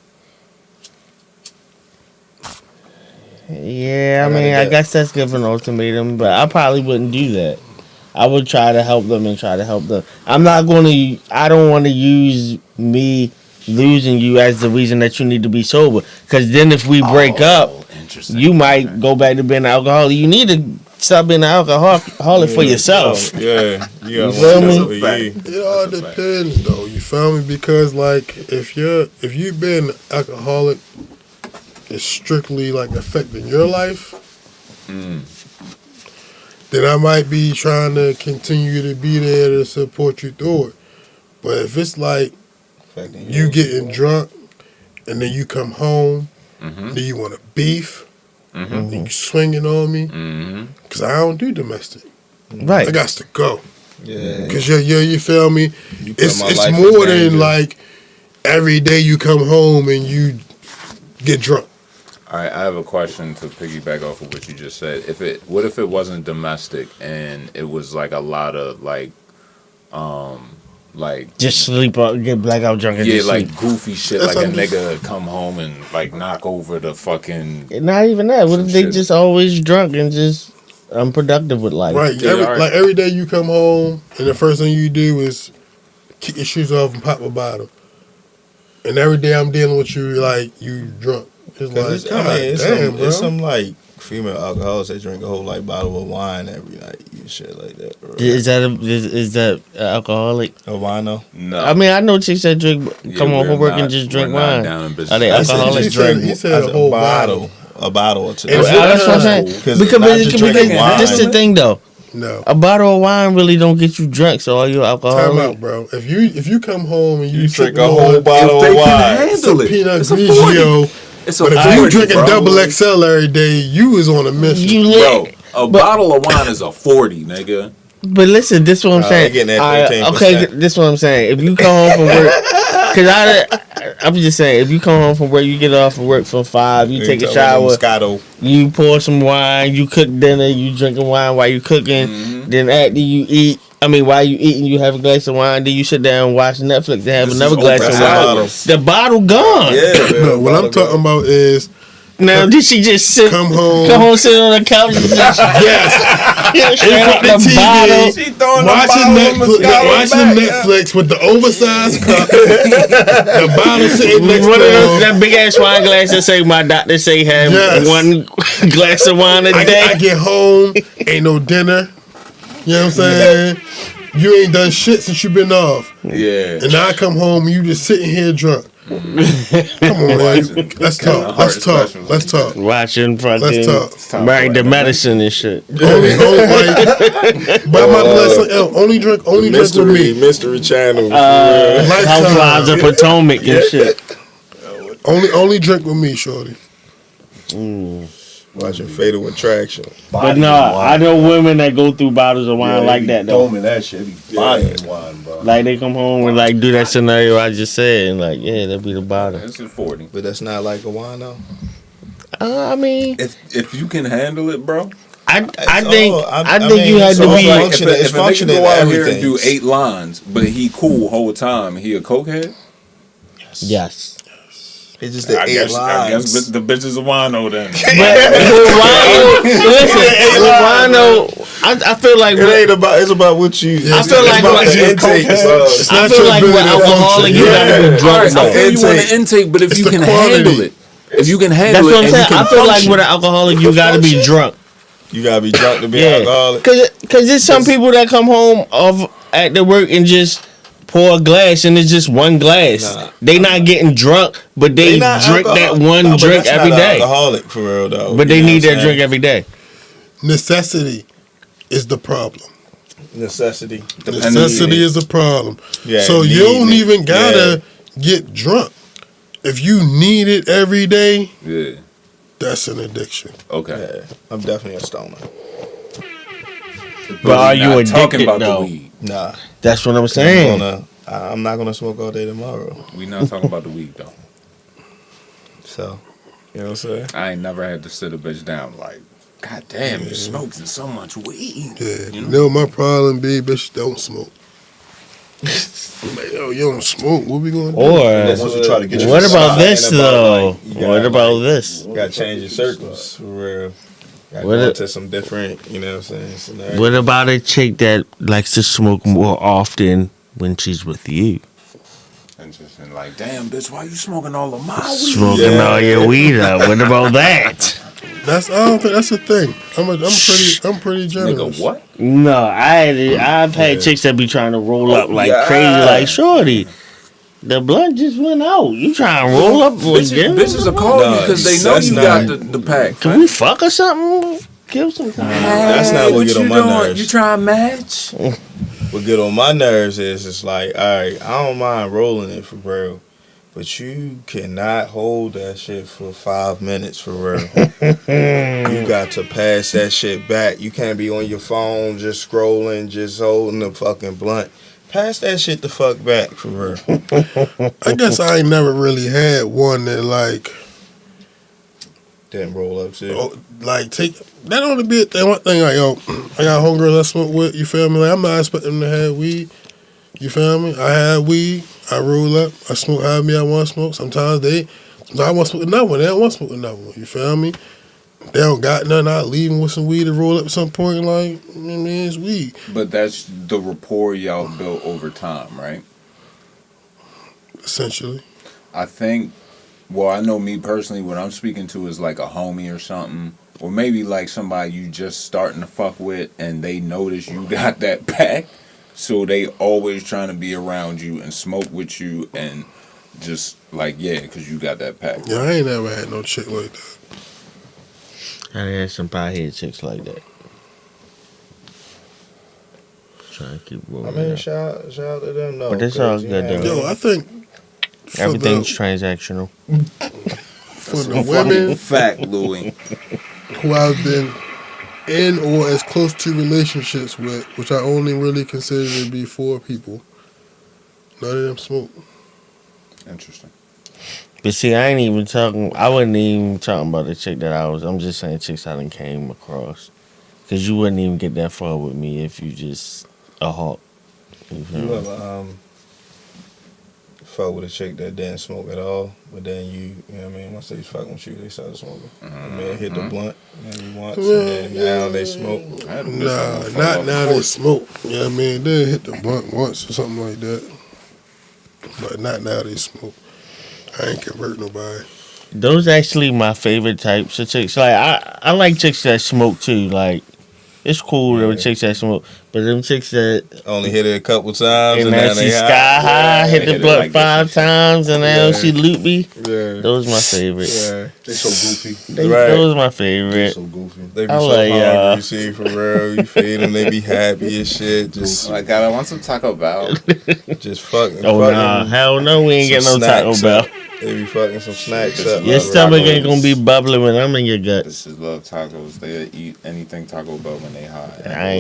Yeah, I mean, I guess that's giving an ultimatum, but I probably wouldn't do that. I would try to help them. I don't want to use me losing you as the reason that you need to be sober. Because then if we break up, you might go back to being an alcoholic. You need to stop being an alcoholic for yourself. Yeah. You feel me? It all depends, though. You feel me? Because like if you've been alcoholic, it's strictly like affecting your life. Then I might be trying to continue to be there to support you through it. But if it's like you getting drunk and then you come home, then you want to beef, and you swinging on me, because I don't do domestic. Right. I got to go. Yeah. Because you feel me? You put It's my life in more danger. than like every day you come home and you get drunk. All right, I have a question to piggyback off of what you just said. What if it wasn't domestic and it was like a lot of like just sleep up, get blackout drunk, and just like sleep. goofy shit, That's like a what I'm nigga come home and like knock over the fucking. Not even that. What if Some they shit. just always drunk and just unproductive with life? Right. Like every day you come home and the first thing you do is kick your shoes off and pop a bottle. And every day I'm dealing with you like you drunk. It's like, It's some like female alcoholics that drink a whole like bottle of wine every night and shit like that. Bro. Is that alcoholic? A wino? No, I mean, I know chicks that come home we're from work and not- just drink we're not wine. down in business. Are they He said- alcoholics? He said a whole bottle. A bottle or two. And That's what I'm saying. Because Because not just drinking wine. this is the thing, though. No. A bottle of wine really don't get you drunk. So are you Time alcoholic? out, bro. If you come home and you drink sipping a whole on bottle of wine. some Pinot It's a Grigio, It's a but if you 40, drinking bro. double XL every day, you is on a mission. You Bro, lit. a bottle of wine is a 40, nigga. But listen, this is what I'm saying. they getting that Alright, 15%. okay, this is what I'm saying. If you come home from work, because I'm just saying, if you come home from work, you get off from work for 5, you take a shower, Moscato. you pour some wine, you cook dinner, you drinking wine while you cooking, then after you eat, while you eating, you have a glass of wine, then you sit down and watch Netflix and have This another is glass open of wine. bottles. The bottle gone. Yeah, No, what I'm talking about is Now, did she just sit, come home, sit on the couch and just yes, straight up the the TV, bottle? She throwing watching Netflix with the oversized cup, the bottle sitting next to One of those, her. that big ass wine glass that say my doctor say have Yes. one glass of wine a day. I get home, ain't no dinner. You know what I'm saying? you ain't done shit since you been off. Yeah. And now I come home and you just sitting here drunk. Come on, man. Let's talk. Let's talk. Watching fucking Let's talk. Married to Medicine and shit. Only drink with me. Mystery Channel. Housewives of Potomac and shit. Only drink with me, shorty. Watching Fatal Attraction. But no, I know women that go through bottles of wine like that though. Doming that shit. He buying wine, bro. Like they come home and like do that scenario I just said and like that'd be the bottle. That's at 40. But that's not like a wine though. I mean, if you can handle it, bro. I think you had to be. Like, if a nigga go out here and everything. do 8 lines, but he cool whole time, he a cokehead? Yes. It's just the I 8 guess lines. the bitch is a wino then. I feel like it's about what you. I feel like what intake. I feel like with alcoholic you gotta be drunk. I feel you on the intake, but if you can handle it, that's what I'm saying. I feel like with an alcoholic you gotta be drunk. You gotta be drunk to be alcoholic. Cause there's some people that come home at the work and just pour a glass and it's just one glass. Nah. They not getting drunk, but they drink that one drink every day. Alcoholic for real though. But they need that drink every day. Necessity is the problem. Necessity is a problem. Yeah, so you don't even gotta get drunk. If you need it every day, that's an addiction. Okay. Yeah, I'm definitely a stoner. But are you addicted talking about though? the weed? Nah. That's what I'm saying. I'm not gonna smoke all day tomorrow. We not talking about the weed though. So, you know what I'm saying? I ain't never had to sit a bitch down like, God damn, you smoking so much weed. Yeah. You know my problem be, bitch, don't smoke. Like, yo, you don't smoke. What we gonna do? Or what about this though? What about this? You gotta change your circles for real. Gotta go into some different, you know what I'm saying? Scenarios. What about a chick that likes to smoke more often when she's with you? And just been like, damn, bitch, why you smoking all of my weed? Smoking all your weed up. What about that? I don't think that's a thing. I'm pretty generous. Nigga, what? No, I've had chicks that be trying to roll up like crazy, like shorty. The blunt just went out. You trying to roll up again? Bitches are calling you because they know you got the pack. Can we fuck or something? Give some time. That's not what get on my nerves. You try to match? What get on my nerves is it's like, all right, I don't mind rolling it for real, but you cannot hold that shit for 5 minutes for real. You got to pass that shit back. You can't be on your phone just scrolling, just holding the fucking blunt. Pass that shit the fuck back for real. I guess I ain't never really had one that like didn't roll up too. Like take that only be a thing. One thing like yo, I got homegirls I smoke with. You feel me? Like I'm not expecting them to have weed. You feel me? I have weed. I roll up. I smoke however me I want to smoke. Sometimes I want to smoke another one. They don't want to smoke another one. You feel me? They don't got nothing. I leave them with some weed to roll up at some point. Like, I mean, it's weed. But that's the rapport y'all built over time, right? Essentially. I think, well, I know me personally, what I'm speaking to is like a homie or something. Or maybe like somebody you just starting to fuck with and they notice you got that pack. So they always trying to be around you and smoke with you and just like, yeah, because you got that pack. Yeah, I ain't never had no chick like that. I had some pie-head chicks like that. Trying to keep rolling. I mean, shout out to them, though. But that's all good, though. Yo, I think everything's transactional. For the women fact, Louis, who I've been in or as close to relationships with, which I only really consider to be 4 people, none of them smoke. Interesting. But see, I wasn't even talking about the chick that I'm just saying chicks I done came across. Because you wouldn't even get that far with me if you just a hawk. You ever fuck with a chick that didn't smoke at all, but then you know what I mean, once they was fucking with you, they started smoking. And then hit the blunt, maybe once, and then now they smoke. Nah, not now they smoke. You know what I mean? They hit the blunt once or something like that. But not now they smoke. I ain't convert nobody. Those actually my favorite types of chicks. Like I like chicks that smoke too. Like It's cool them chicks that smoke, but them chicks that Only hit it a couple times and and now now they she high. sky high, hit the hit it blunt like this 5 and shit. times, and now Yeah. she loop me. Yeah. Those my favorite. Yeah. They so goofy. Right. Those my They favorite. so goofy. They be I so like, hungry, see, for real. You feed them, they be happy as shit. Just Oh my God, I want some Taco Bell. just fucking. Oh fucking nah, hell no, we ain't some getting no Taco snacks Bell. up. They be fucking some snacks up. Your Love stomach ain't tacos. gonna be bubbling when I'm in your guts. This is love tacos. They eat anything Taco Bell when they high.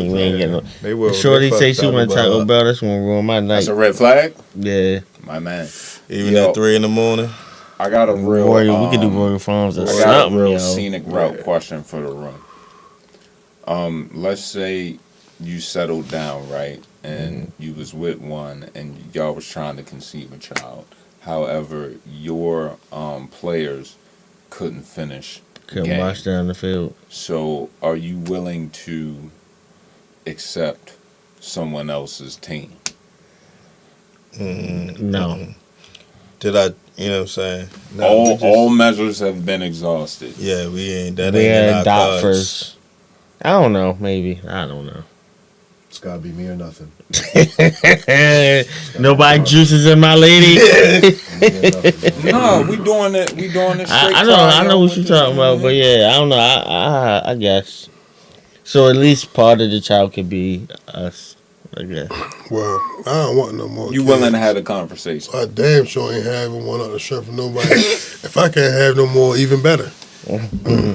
We ain't getting no. They will. Shorty they say fuck she want Taco up. Bell. That's gonna ruin my night. That's a red flag, Yeah, my man. Even Yo, at 3 in the morning. I got a real. Royal. We could do Royal Farms or I got a something, real yo. scenic route question for the room. Let's say you settled down, right, and you was with one, and y'all was trying to conceive a child. However, your players couldn't finish. Couldn't game. march down the field. So, are you willing to accept someone else's team? No. Did I, you know what I'm saying? No, all we just- all measures have been exhausted. Yeah, we ain't. That We ain't in had our Dot cards. first. I don't know. Maybe I don't know. It's gotta be me or nothing. Nobody juices in my lady. Me or nothing, man. No, we doing it. We doing it straight. I know what you're talking about, but yeah, I don't know. I guess. So at least part of the child could be us. I guess. Well, I don't want no more. You kids. willing to have a conversation? I damn sure ain't having one out the shirt from nobody. If I can't have no more, even better.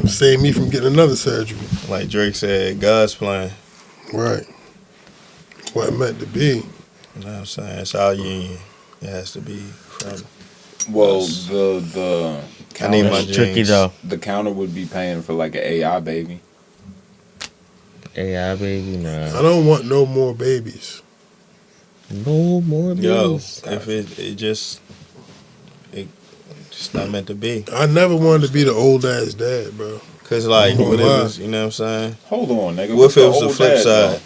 Save me from getting another surgery. Like Drake said, God's plan. Right. What it meant to be. You know what I'm saying? It's our union. It has to be from. Well, Yes. the I need my counter, It's tricky jeans. though. the counter would be paying for like an AI baby. AI baby, nah. I don't want no more babies. No more Yo, babies. if it just not meant to be. I never wanted to be the old ass dad, bro. Cause like Oh, what it wow. was, you know what I'm saying? Hold on, nigga. What if What's it was the old flip dad, side?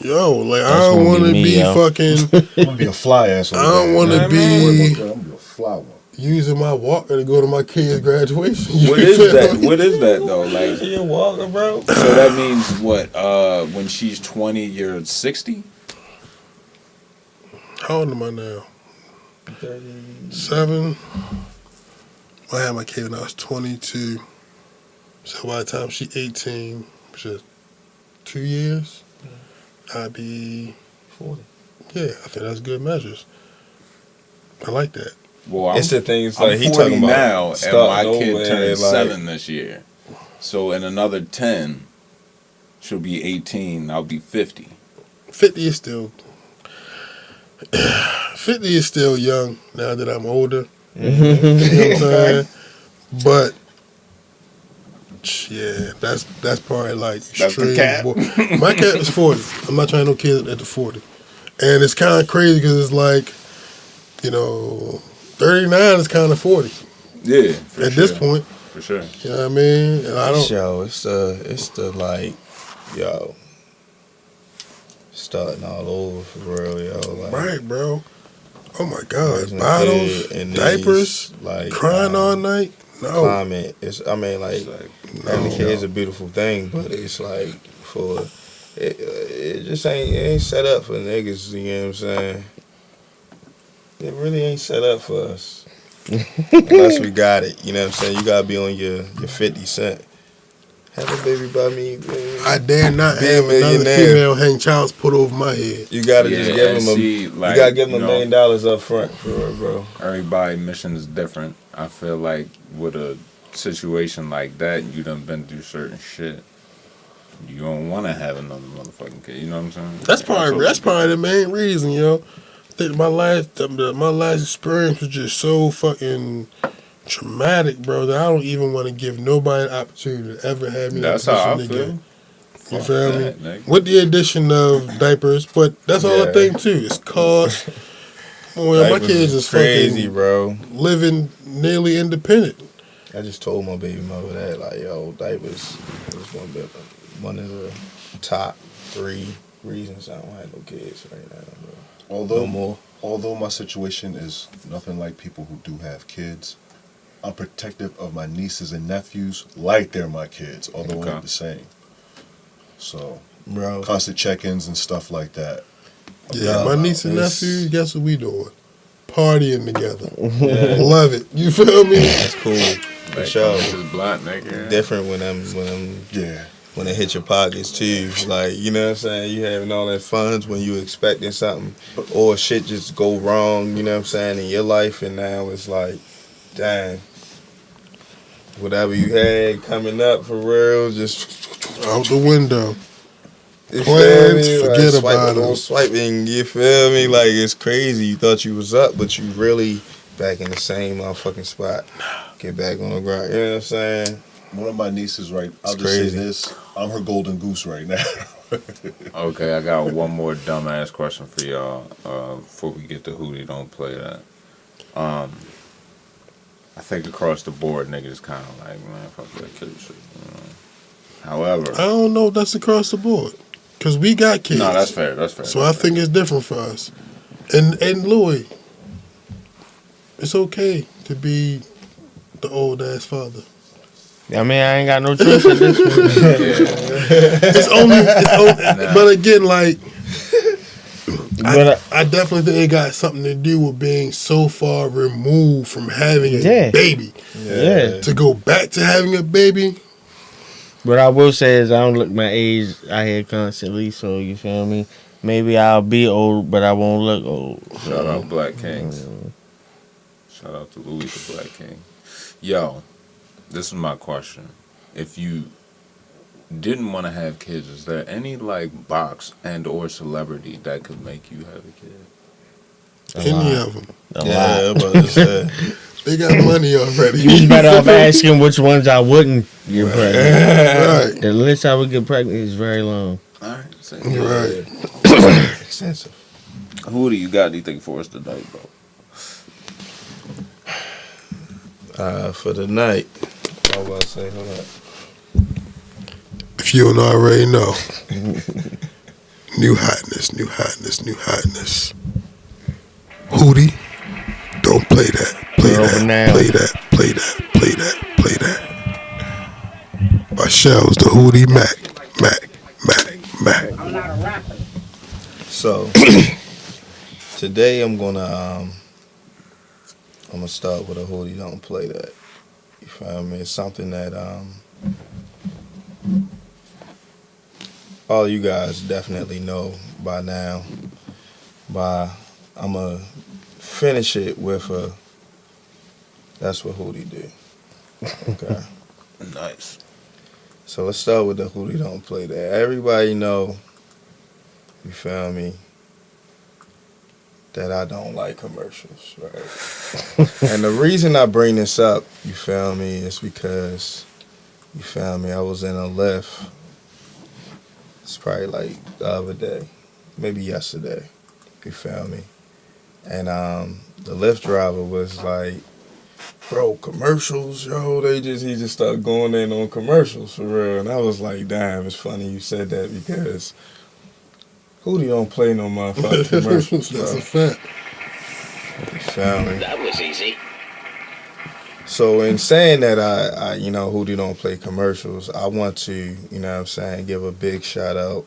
Yo, like That's I don't gonna want to be me, be yo. fucking. I'm gonna be a fly ass. I don't want to man, be I'm gonna be a fly one. using my walker to go to my kid's graduation. What You is feel that? me? What is that though? Like, You walker, bro. so that means what? When she's 20, you're 60. How old am I now? 7. I had my kid when I was 22. So by the time she's 18, which is 2 years, I'd be 40. Yeah, I think that's good measures. I like that. Well, It's the things I'm like he 40 talking about now, and my starting kid over turns and, like, 7 this year. So in another 10, she'll be 18. I'll be 50. 50 is still 50 is still young now that I'm older. You know what I'm saying? But yeah, that's probably like That's the extreme. cap? My cap is 40. I'm not trying to no kid at the 40. And it's kind of crazy because it's like, you know, 39 is kind of 40 Yeah, for at sure. this point. For sure. You know what I mean? And I don't. Yo, it's the like, yo, starting all over for real, yo. Like, Right, bro. Oh my God, raising a bottles, kid in diapers, these, like, crying all night. No, climate. It's, I mean, like, having a kid is a beautiful thing, but it's like for it just ain't set up for niggas. You know what I'm saying? It really ain't set up for us. Unless we got it, you know what I'm saying? You gotta be on your 50 Cent. Have a baby by me, man. I dare not Be a have another millionaire. female hang child's put over my head. You gotta Yeah, just give and him see, you like, gotta give him you $1 know, million up front for real, bro. Everybody mission is different. I feel like with a situation like that, you done been through certain shit. You don't want to have another motherfucking kid. You know what I'm saying? That's probably the main reason, yo. I think my last experience was just so fucking traumatic, bro, that I don't even want to give nobody an opportunity to ever have me in that That's how I position feel. again. You Fuck feel that, me? nigga. With the addition of diapers, but that's all I Yeah. think too. It's cost. Well, my Diapers kids is crazy, fucking bro. living nearly independent. I just told my baby mother that, like, yo, diapers is one of the top 3 reasons I don't have no kids right now, bro. No more. Although my situation is nothing like people who do have kids, I'm protective of my nieces and nephews like they're my kids, although it Okay. ain't the same. So, bro. constant check-ins and stuff like that. Yeah, my niece and it's- nephew, guess what we doing? Partying together. Yeah, Love it. You feel me? that's cool. For sure. This is black nigga. Different when Yeah. when it hit your pockets too. Like, you know what I'm saying? You having all that funds when you expecting something or shit just go wrong, you know what I'm saying, in your life, and now it's like, dang. Whatever you had coming up for real, just Out the window. you Plans, feel me? forget Like, about it. swiping, you feel me? Like, it's crazy. You thought you was up, but you really back in the same motherfucking spot. Get back on the ground. You know what I'm saying? One of my nieces, right? I'll It's just crazy. say this: I'm her golden goose right now. Okay, I got one more dumbass question for y'all before we get to Hootie Don't Play That. I think across the board, niggas kind of like, man, fuck that kid shit. You know? However, I don't know if that's across the board. Because we got kids. no, that's fair. That's fair. So I think it's different for us. And Louis, it's okay to be the old ass father. I mean, I ain't got no choice at this point. It's only but again, like, But I definitely think it got something to do with being so far removed from having a Yeah. baby. yeah. To go back to having a baby, What I will say is I don't look my age out here constantly, so you feel me? Maybe I'll be old, but I won't look old. Shout out Black Kings. Shout out to Louis the Black King. Yo, this is my question. If you didn't want to have kids, is there any like box and or celebrity that could make you have a kid? any of them. A Yeah, lot. but it's, They got money already. You better off asking which ones I wouldn't get pregnant. Right. The list I would get pregnant is very long. All right. Right. extensive. Who do you got anything for us tonight, bro? For the night, I was about to say, hold up. If you don't already know. New hotness, new hotness, new hotness. Hootie, don't play that. Play We're that, over now. play that, play that, play that, play that. By Shells, the Hootie Mac. I'm not a rapper. So today I'm gonna start with a Hootie Don't Play That. You feel me? It's something that all you guys definitely know by now. I'm gonna finish it with a that's what Hootie do. Okay. Nice. So let's start with the Hootie Don't Play That. Everybody know, you feel me, that I don't like commercials, right? And the reason I bring this up, you feel me, is because, you feel me, I was in a Lyft. It's probably like the other day, maybe yesterday, you feel me. And the Lyft driver was like, bro, commercials, yo, he just started going in on commercials for real. And I was like, damn, it's funny you said that because Hootie don't play no motherfucking commercials, That's bro. a fact. You feel me? That was easy. So in saying that I Hootie don't play commercials, I want to, you know what I'm saying, give a big shout out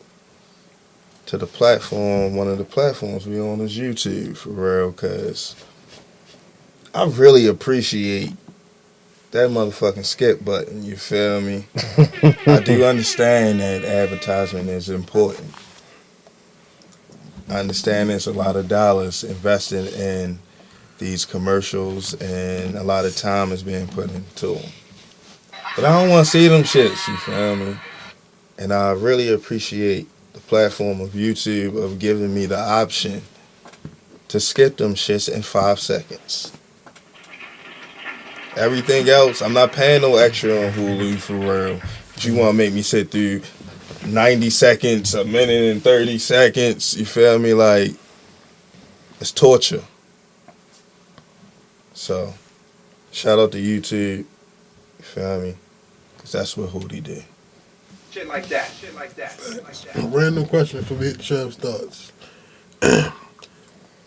to the platform, one of the platforms we on is YouTube, for real, because I really appreciate that motherfucking skip button, you feel me? I do understand that advertisement is important. I understand there's a lot of dollars invested in these commercials and a lot of time is being put into them. But I don't want to see them shits, you feel me? And I really appreciate the platform of YouTube of giving me the option to skip them shits in 5 seconds. Everything else, I'm not paying no extra on Hulu for real. But you want to make me sit through 90 seconds, a minute and 30 seconds, you feel me? Like, it's torture. So, shout out to YouTube, you feel me? Because that's what Hootie did. Shit like that. Shit like that. Shit like that. A random question for me, Chev's thoughts.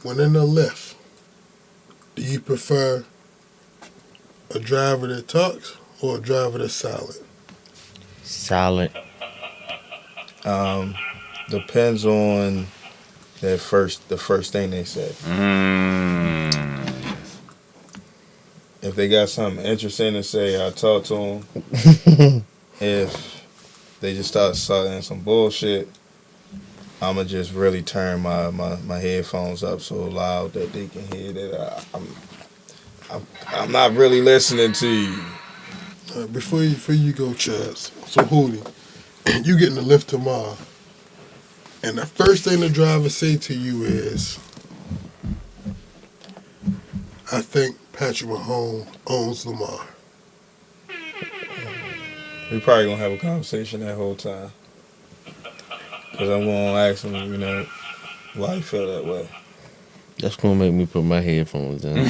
When in the Lyft, do you prefer a driver that talks or a driver that's silent? Solid. Depends on the first thing they say. If they got something interesting to say, I talk to them. If they just start saying some bullshit, I'ma just really turn my headphones up so loud that they can hear that I'm not really listening to you. Before you go, Chaz. So Hootie, you getting the lift tomorrow, and the first thing the driver say to you is, "I think Patrick Mahomes owns Lamar." We probably gonna have a conversation that whole time. Cause I'm gonna ask him, why you feel that way. That's gonna make me put my headphones in. I'm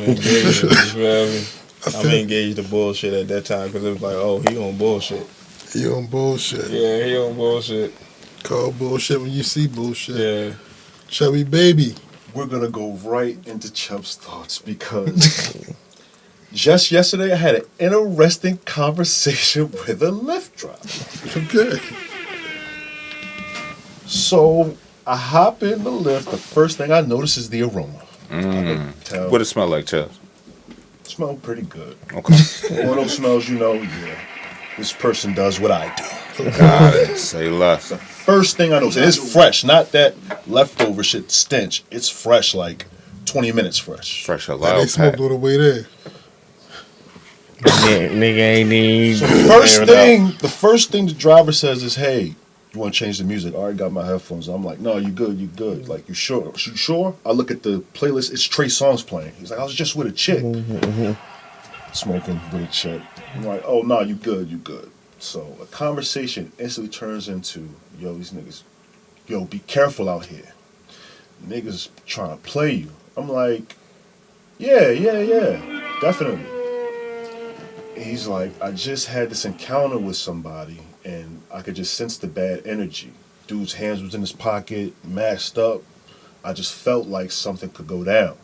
engaged. You feel me? I'm engaged the bullshit at that time because it was like, oh, he on bullshit. He on bullshit. Yeah, he on bullshit. Call bullshit when you see bullshit. Yeah. Chubby baby. We're gonna go right into Chubb's thoughts because just yesterday I had an interesting conversation with a Lyft driver. Okay. So I hop in the Lyft. The first thing I notice is the aroma. What it smell like, Chubbs? It smelled pretty good. Okay. One of those smells, yeah, this person does what I do. Got it. Say less. The first thing I notice, and it's fresh, not that leftover shit stench. It's fresh, like 20 minutes fresh. Fresh a And loud they smoked all the way there. Nigga ain't even. So the first thing the driver says is, "Hey, you want to change the music?" I already got my headphones. I'm like, "No, you good, you good." Like, you sure? You sure? I look at the playlist. It's Trey songs playing. He's like, "I was just with a chick, smoking with a chick." I'm like, "Oh no, you good, you good." So a conversation instantly turns into, "Yo, these niggas, yo, be careful out here. Niggas trying to play you." I'm like, "Yeah, definitely." He's like, "I just had this encounter with somebody, and I could just sense the bad energy. Dude's hands was in his pocket, masked up. I just felt like something could go down."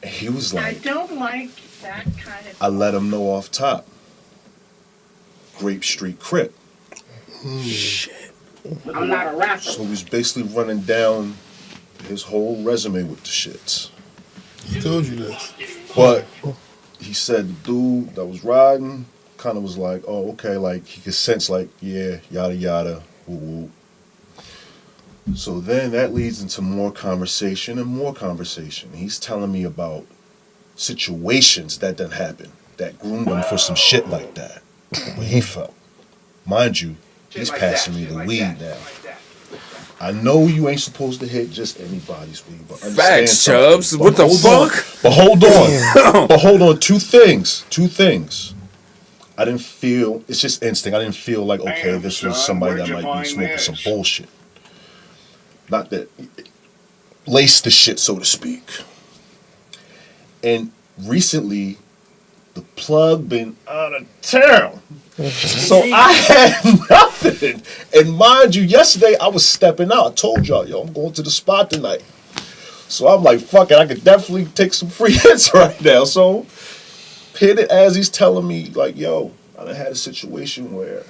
And he was like, I don't like that kind of... I let him know off top. Grape Street Crip. Shit. I'm not a rapper. So he's basically running down his whole resume with the shits. He told you this. But he said the dude that was riding kind of was like, "Oh, okay," like he could sense like, yeah, yada yada, woo woo. So then that leads into more conversation and more conversation. He's telling me about situations that done happen that groomed him for some shit like that. What he felt. Mind you, he's passing me the weed now. I know you ain't supposed to hit just anybody's weed, but understand Facts, Chubbs. something. What the Hold fuck? on. But hold on. But hold on. Two things. I didn't feel, it's just instinct. I didn't feel like, okay, this was somebody that might be smoking some bullshit. Not that, lace the shit, so to speak. And recently, the plug been out of town. So I had nothing. And mind you, yesterday I was stepping out. I told y'all, yo, I'm going to the spot tonight. So I'm like, fuck it, I could definitely take some free hits right now. So hit it as he's telling me, like, yo, I done had a situation where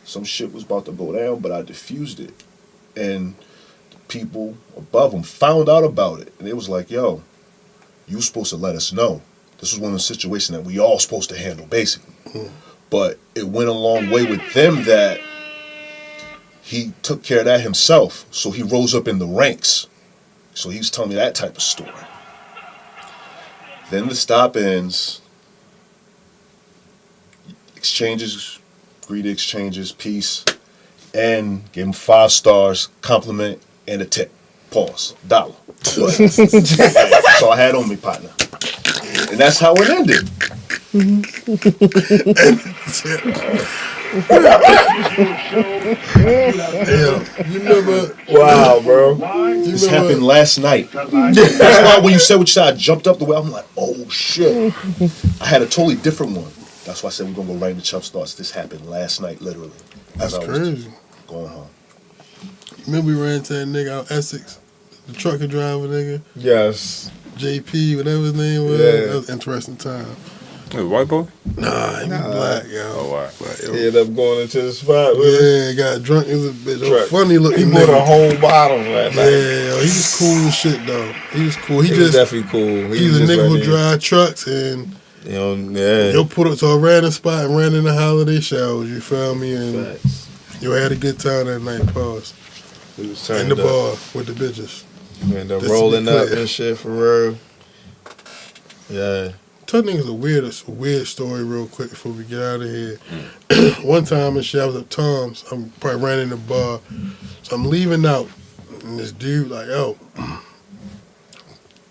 some shit was about to go down, but I diffused it. And the people above him found out about it. And it was like, yo, you supposed to let us know. This was one of the situations that we all supposed to handle, basically. But it went a long way with them that he took care of that himself. So he rose up in the ranks. So he was telling me that type of story. Then the stop ends. Exchanges, greedy exchanges, peace. And gave him 5 stars, compliment, and a tip. Pause. $1. So I had on me, partner. And that's how it ended. You remember? Wow, bro. This happened last night. That's why when you said what you said, I jumped up the way. I'm like, oh shit. I had a totally different one. That's why I said we're gonna go right into Chubb's thoughts. This happened last night, literally. That's crazy. Going home. Remember we ran into that nigga out Essex, the trucker driver nigga. Yes. JP, whatever his name was. Yeah. That was an interesting time. Hey, white boy? Nah, he black, yo. Oh, wow. But, yo, He ended up going into the spot with us. yeah, got drunk as a bitch. Oh, Truck. funny He looking bought a nigga. whole bottle that night. Yeah, yo, he was cool as shit though. He was cool. He was just definitely cool. He's a was just nigga who ready. drive trucks and You know, yeah. yo put up to a random spot and ran in the holiday showers. You feel me? And yo had a good time that night. Pause. We was In turned the up. bar with the bitches. We ended up Just to be rolling up clear. and shit for real. Yeah. Tell niggas a weird story real quick before we get out of here. One time and shit, I was at Tom's. I'm probably ran in the bar. So I'm leaving out. And this dude like, yo,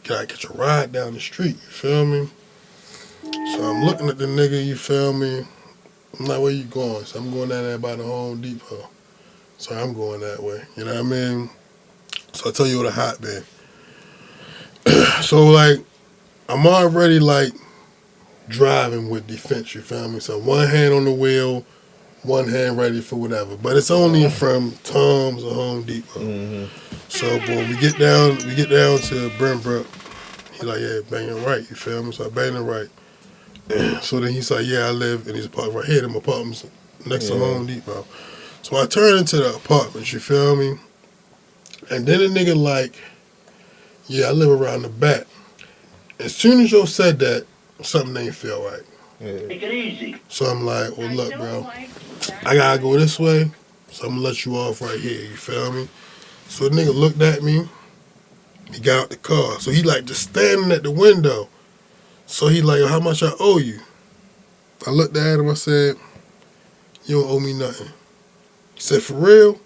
can I get your ride down the street? You feel me? So I'm looking at the nigga, you feel me? I'm like, where you going? So I'm going down there by the Home Depot. So I'm going that way. You know what I mean? So I tell you what a hot been. So like, I'm already like driving with defense, you feel me? So one hand on the wheel, one hand ready for whatever. But it's only from Tom's or Home Depot. Mm-hmm. So boy, we get down to Brentbrook. He like, yeah, bang it right, you feel me? So I bang it right. So then he's like, yeah, I live in these apartments right here. Them apartments next to Home Depot. So I turn into the apartments, you feel me? And then the nigga like, yeah, I live around the back. As soon as you said that, something ain't feel right. Take it easy. So I'm like, well, look, bro, I gotta go this way, so I'm gonna let you off right here, you feel me? So the nigga looked at me, he got out the car. So he like just standing at the window. So he like, how much I owe you? I looked at him, I said, you don't owe me nothing. He said, for real?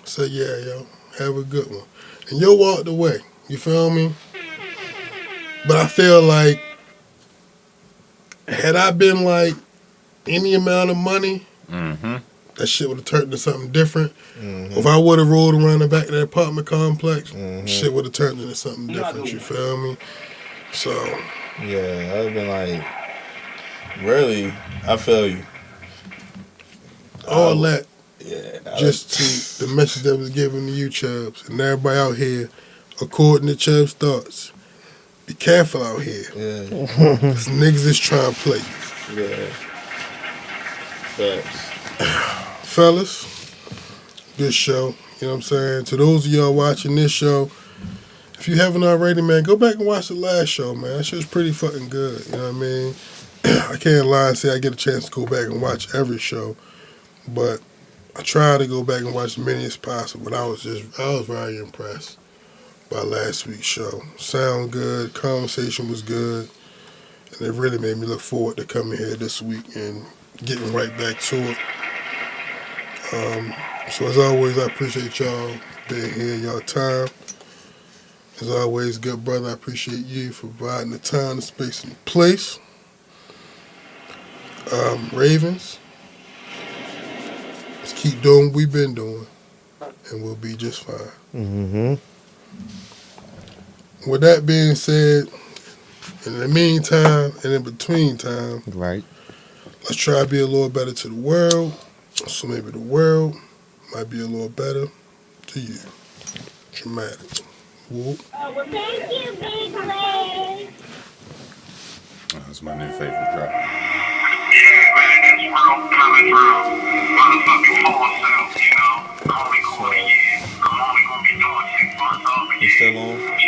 I said, yeah, yo, have a good one. And yo walked away, you feel me? But I feel like, had I been like any amount of money, that shit would have turned into something different. If I would have rolled around the back of that apartment complex, shit would have turned into something different, you feel me? So. Yeah, I've been like, really, I feel you. All that, yeah, just to the message that was given to you, Chubbs, and everybody out here, according to Chubbs' thoughts, be careful out here. Yeah. Cause niggas is trying to play you. Yeah. Facts. Fellas, good show. You know what I'm saying? To those of y'all watching this show, if you haven't already, man, go back and watch the last show, man. That show's pretty fucking good. You know what I mean? I can't lie and say I get a chance to go back and watch every show, but I try to go back and watch as many as possible. But I was very impressed by last week's show. Sound good, conversation was good, and it really made me look forward to coming here this week and getting right back to it. So as always, I appreciate y'all being here, y'all time. As always, good brother, I appreciate you for providing the time, the space, and the place. Ravens, let's keep doing what we've been doing, and we'll be just fine. With that being said, in the meantime and in between time, Right. let's try to be a little better to the world, so maybe the world might be a little better to you. Traumatic. Whoop. Well, thank you, big leg. That's my new favorite drop. Yeah, man, that's where I'm coming from. Motherfucking full self, you know. I'm only going to be doing 6 months off a You still on? year.